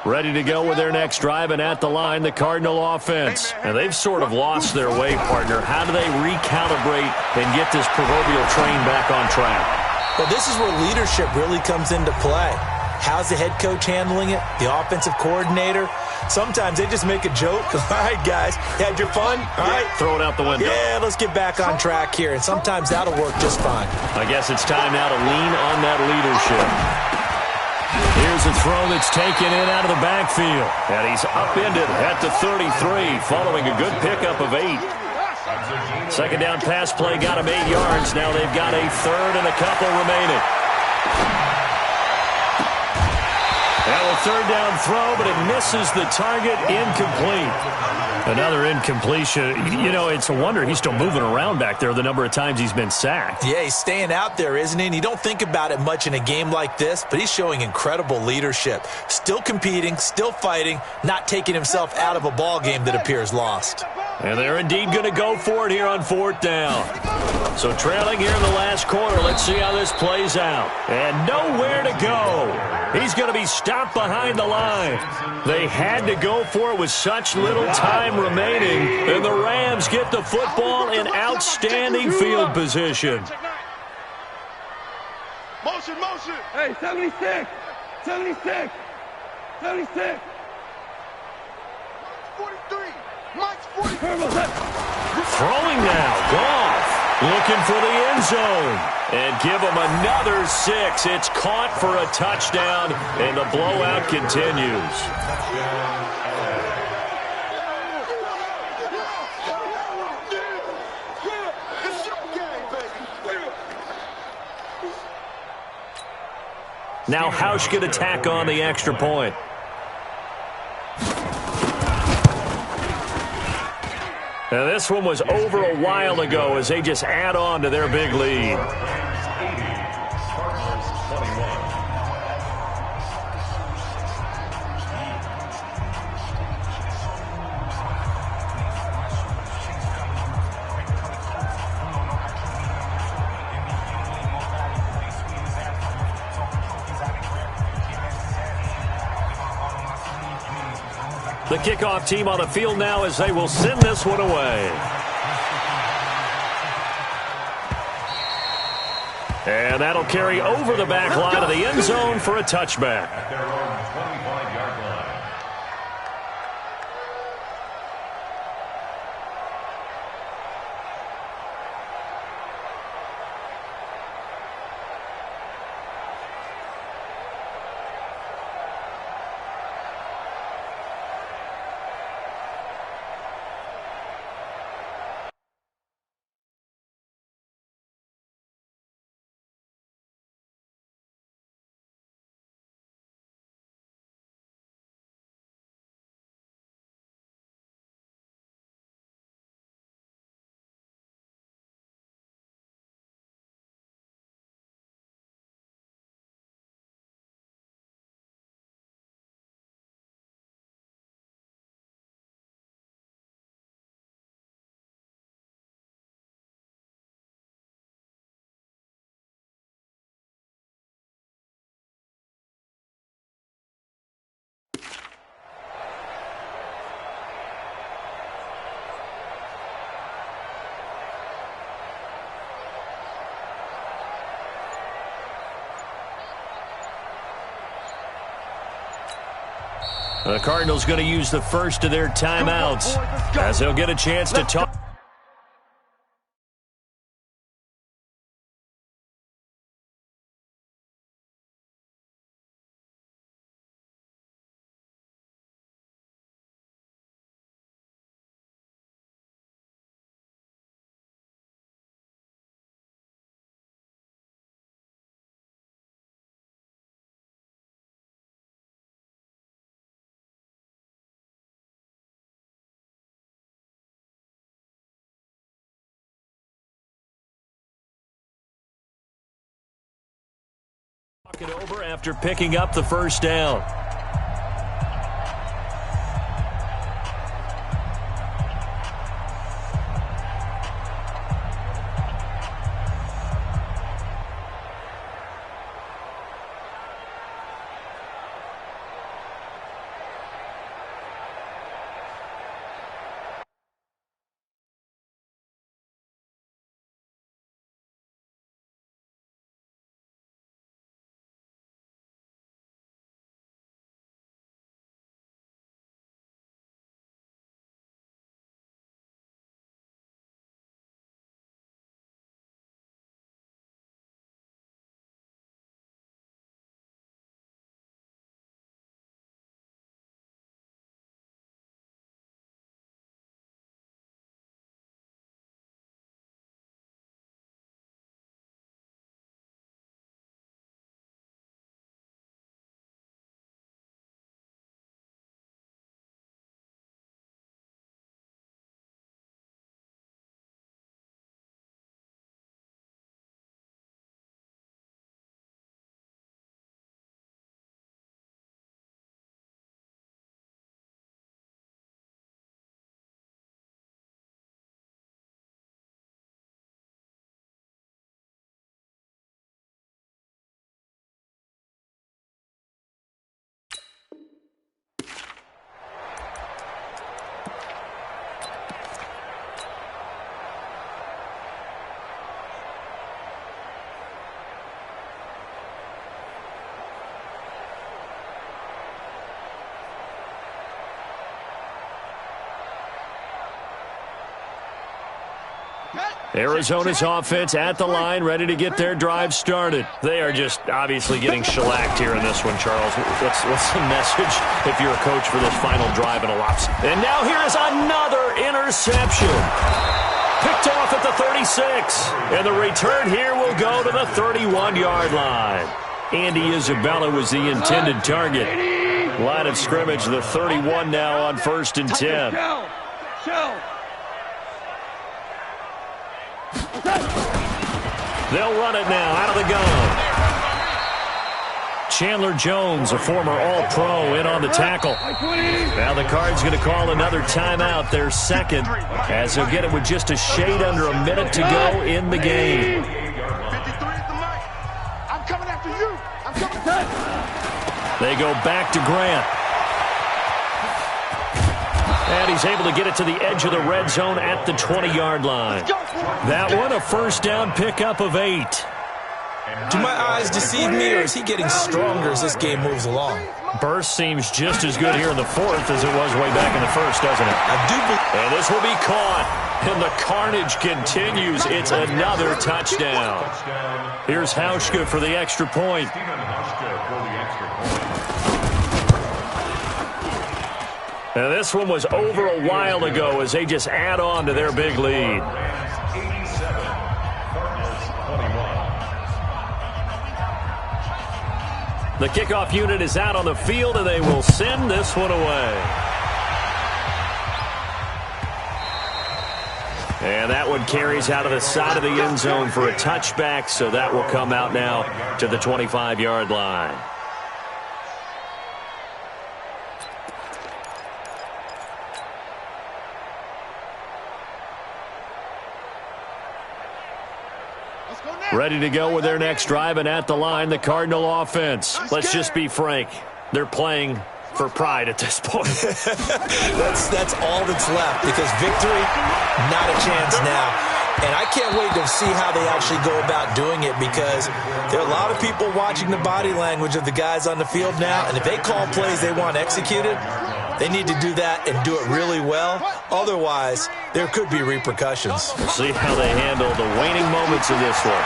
Speaker 1: Ready to go with their next drive, and at the line, the Cardinal offense. And they've sort of lost their way, partner. How do they recalibrate and get this proverbial train back on track?
Speaker 3: Well, this is where leadership really comes into play. How's the head coach handling it? The offensive coordinator? Sometimes they just make a joke. All right, guys, you had your fun? All right.
Speaker 1: Throw it out the window.
Speaker 3: Yeah, let's get back on track here. And sometimes that'll work just fine.
Speaker 1: I guess it's time now to lean on that leadership. Here's a throw that's taken in out of the backfield. And he's upended at the 33 following a good pickup of 8. Second down pass play got him 8 yards. Now they've got a third and a couple remaining. Now a third down throw, but it misses the target. Incomplete. Another incompletion. You know, it's a wonder he's still moving around back there the number of times he's been sacked.
Speaker 3: Yeah, he's staying out there, isn't he? And you don't think about it much in a game like this, but he's showing incredible leadership. Still competing, still fighting, not taking himself out of a ball game that appears lost.
Speaker 1: And they're indeed going to go for it here on 4th down. So trailing here in the last quarter. Let's see how this plays out. And nowhere to go. He's going to be stopped behind the line. They had to go for it with such little time remaining. And the Rams get the football in outstanding field position.
Speaker 5: Motion, motion.
Speaker 2: Hey, 76. 76. 76.
Speaker 5: 43. Mike's 43.
Speaker 1: Throwing now. Goff looking for the end zone. And give him another 6. It's caught for a touchdown, and the blowout continues. Now Housh could attack on the extra point. Now this one was over a while ago as they just add on to their big lead. The kickoff team on the field now as they will send this one away. And that'll carry over the back line of the end zone for a touchback.
Speaker 4: At their own 25-yard line.
Speaker 1: The Cardinals going to use the first of their timeouts as they'll get a chance to talk. It over after picking up the first down. Arizona's offense at the line, ready to get their drive started. They are just obviously getting shellacked here in this one, Charles. What's the message if you're a coach for this final drive in a lopsided? And now here is another interception. Picked off at the 36. And the return here will go to the 31-yard line. Andy Isabella was the intended target. Line of scrimmage, the 31 now on 1st and 10. They'll run it now out of the gun. Chandler Jones, a former All-Pro, in on the tackle. Now the Cards going to call another timeout, their second, as they'll get it with just a shade under a minute to go in the game.
Speaker 5: 53 is the mic. I'm coming after you. I'm coming.
Speaker 1: They go back to Grant. And he's able to get it to the edge of the red zone at the 20-yard line. That one, a first down pickup of 8.
Speaker 3: Do my eyes deceive me, or is he getting stronger as this game moves along?
Speaker 1: Burst seems just as good here in the fourth as it was way back in the first, doesn't it?
Speaker 3: I do believe.
Speaker 1: And this will be caught. And the carnage continues. It's another touchdown. Here's Hauschka for the extra point. Now this one was over a while ago as they just add on to their big lead. The kickoff unit is out on the field, and they will send this one away. And that one carries out of the side of the end zone for a touchback, so that will come out now to the 25-yard line. Ready to go with their next drive, and at the line, the Cardinal offense. Let's just be frank. They're playing for pride at this point.
Speaker 3: That's all that's left, because victory, not a chance now. And I can't wait to see how they actually go about doing it, because there are a lot of people watching the body language of the guys on the field now, and if they call plays they want executed, they need to do that and do it really well. Otherwise, there could be repercussions.
Speaker 1: We'll see how they handle the waning moments of this one.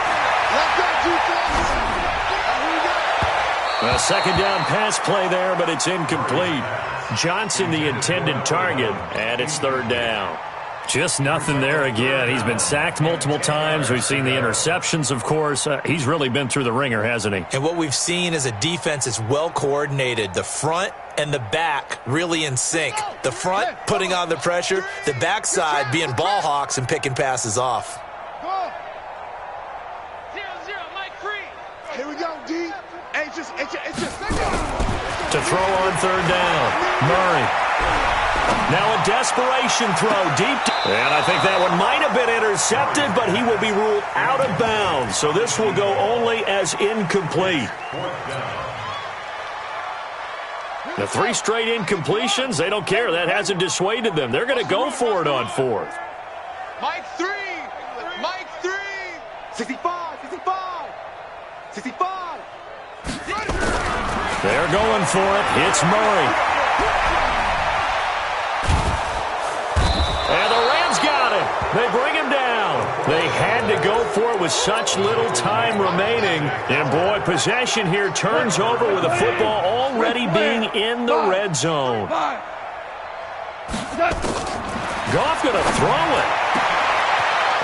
Speaker 1: A second down pass play there, but it's incomplete. Johnson the intended target, and it's third down. Just nothing there again. He's been sacked multiple times. We've seen the interceptions, of course. He's really been through the ringer, hasn't he?
Speaker 3: And what we've seen is a defense that's well coordinated. The front and the back really in sync. The front putting on the pressure, the backside being ball hawks and picking passes off.
Speaker 5: 0-0, Mike free. Here we go, D. Hey, it's just.
Speaker 1: To throw on third down, Murray. Now a desperation throw deep. And I think that one might have been intercepted, but he will be ruled out of bounds. So this will go only as incomplete. The 3 straight incompletions, they don't care. That hasn't dissuaded them. They're going to go for it on fourth.
Speaker 5: Mike 3. Mike 3. 65. 65. 65.
Speaker 1: They're going for it. It's Murray. And the Rams got him. They bring him down. They had to go for it with such little time remaining. And, boy, possession here turns over with the football already being in the red zone. Goff going to throw it.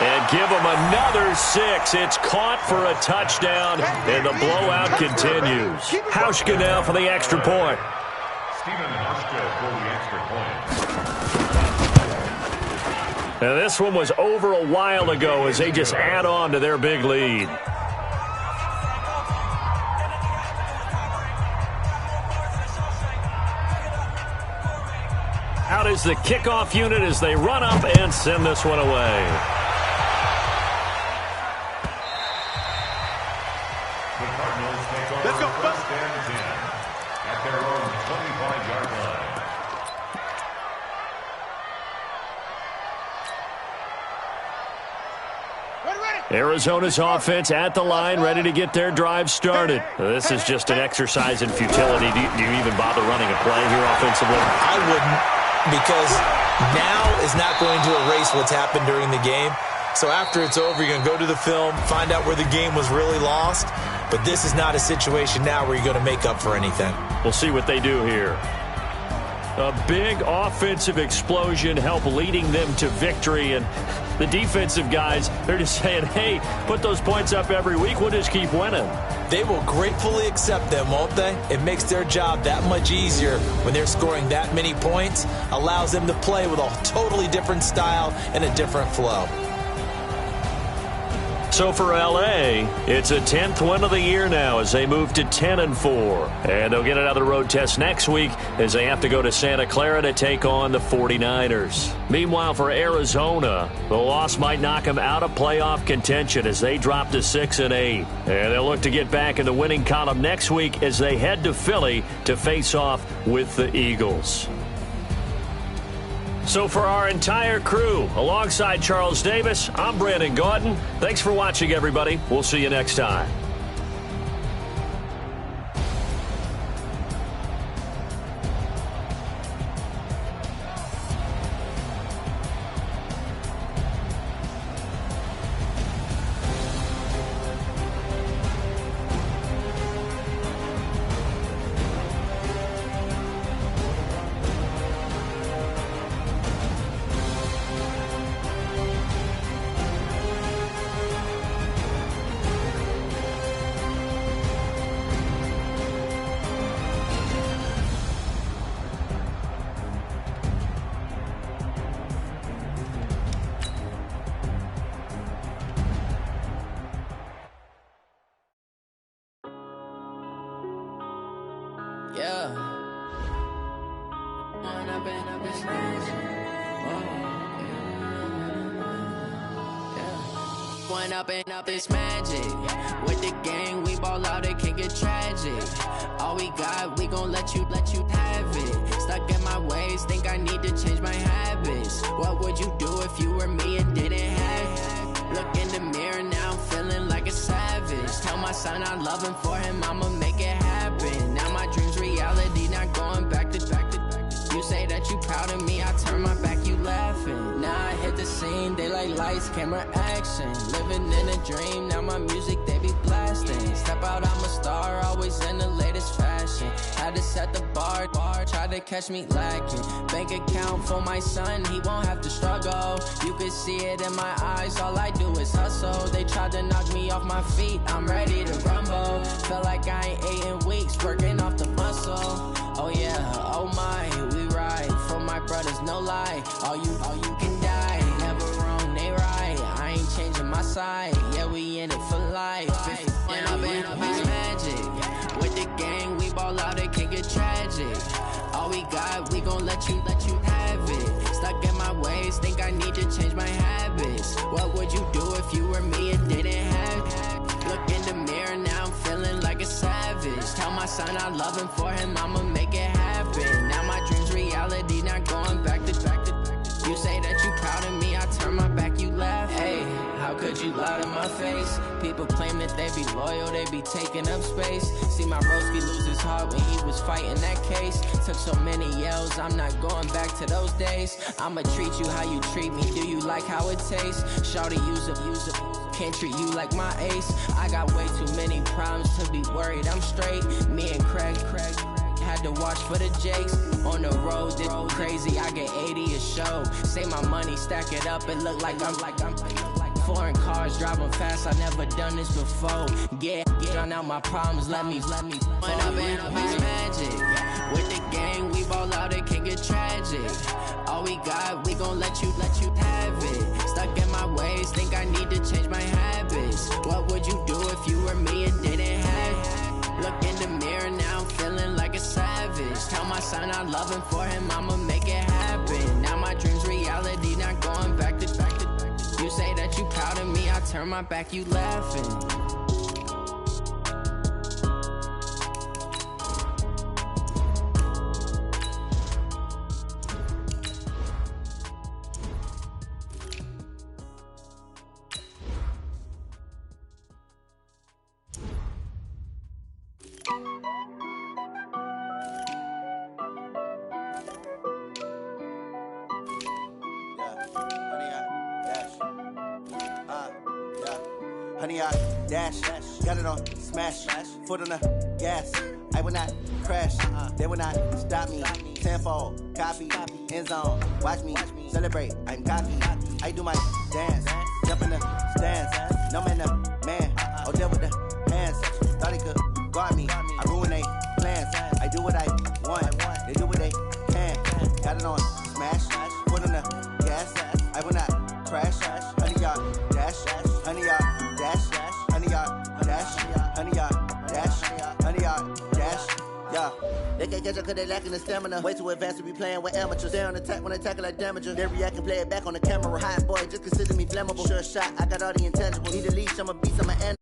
Speaker 1: And give him another 6. It's caught for a touchdown, and the blowout continues. Hauschka now for the extra point.
Speaker 4: Stephen Hauschka for the extra point.
Speaker 1: Now this one was over a while ago as they just add on to their big lead. Out is the kickoff unit as they run up and send this one away.
Speaker 5: Let's go.
Speaker 4: First and 10 at their own 25-yard line.
Speaker 1: Arizona's offense at the line, ready to get their drive started. This is just an exercise in futility. Do you even bother running a play here offensively?
Speaker 3: I wouldn't, because now is not going to erase what's happened during the game. So after it's over, you're going to go to the film, find out where the game was really lost. But this is not a situation now where you're going to make up for anything.
Speaker 1: We'll see what they do here. A big offensive explosion helped leading them to victory. And the defensive guys, they're just saying, hey, put those points up every week. We'll just keep winning.
Speaker 3: They will gratefully accept them, won't they? It makes their job that much easier when they're scoring that many points. Allows them to play with a totally different style and a different flow.
Speaker 1: So for L.A., it's a 10th win of the year now as they move to 10-4. And they'll get another road test next week as they have to go to Santa Clara to take on the 49ers. Meanwhile, for Arizona, the loss might knock them out of playoff contention as they drop to 6-8. And they'll look to get back in the winning column next week as they head to Philly to face off with the Eagles. So for our entire crew, alongside Charles Davis, I'm Brandon Gaudin. Thanks for watching, everybody. We'll see you next time.
Speaker 6: Yeah. One up and up is magic. With the gang, we ball out, it can get tragic. All we got, we gon' let you have it. Stuck in my ways, think I need to change my habits. What would you do if you were me and didn't have it? Look in the mirror now, I'm feeling like a savage. Tell my son I love him, for him I'ma make it happen. Now my dream's reality, not going back to. You say that you proud of me, I turn my back, you laughing. Now I hit the scene, they like lights, camera, action. Living in a dream, now my music, they be blasting. Step out, I'm a star, always in the latest fashion. Had to set the bar, try to catch me lacking. Bank account for my son, he won't have to struggle. You can see it in my eyes, all I do is hustle. They tried to knock me off my feet, I'm ready to rumble. Feel like I ain't ate in weeks, working off the muscle. Oh yeah, oh my, we ride for my brothers, no lie. All you can die, never wrong, they right. I ain't changing my side, yeah, we in it for life. When I've been up is magic. With the gang, we ball out, it can get tragic. All we got, we gon' let you have it. Stuck in my ways, think I need to change my habits. What would you do if you were me and didn't have it? Look in the mirror, now I'm feeling like a savage. Tell my son I love him, for him I'ma make it happen. Now my dream's reality, not going back to. You say that you proud of me, I turn my back, you laugh. Hey, how could you lie to my face? People claim that they be loyal, they be taking up space. See my broski lose his heart when he was fighting that case. Took so many yells, I'm not going back to those days. I'ma treat you how you treat me, do you like how it tastes? Shawty, use up, can't treat you like my ace. I got way too many problems to be worried, I'm straight. Me and Craig had to watch for the Jakes. On the road, this crazy, I get 80 a show. Say my money, stack it up, it look like I'm foreign cars, driving fast, I never done this before. Get drown out my problems, let me. When I've been up is magic. With the gang, we ball out, it can get tragic. All we got, we gon' let you have it. Stuck in my ways, think I need to change my habits. What would you do if you were me and didn't have it? Look in the mirror, now I'm feeling like a savage. Tell my son I love him, for him I'ma make it happen. Now my dream's reality, not going back to. You say that you proud of me, I turn my back, you laughing.
Speaker 7: 100 yard dash, got it on smash, foot on the gas. I will not crash, they will not stop me. Tenfold, copy, end zone, watch me celebrate. I'm cocky, I do my dance, jump in the stands. No man, the man, oh there with the hands. Thought he could guard me, I ruin they plans. I do what I want, they do what they can. Got it on smash, foot on the gas. I will not crash, 100 yard dash, 100 yard dash, 100 yard dash, 100 yard dash, 100 yard dash. Yeah, they can't catch up cause they lacking the stamina. Way too advanced to be playing with amateurs. They on attack when they tackle like damager. They react and play it back on the camera. Hot boy, just consider me flammable. Sure shot, I got all the intangibles. Need a leash, I'm a beast, I'm an animal.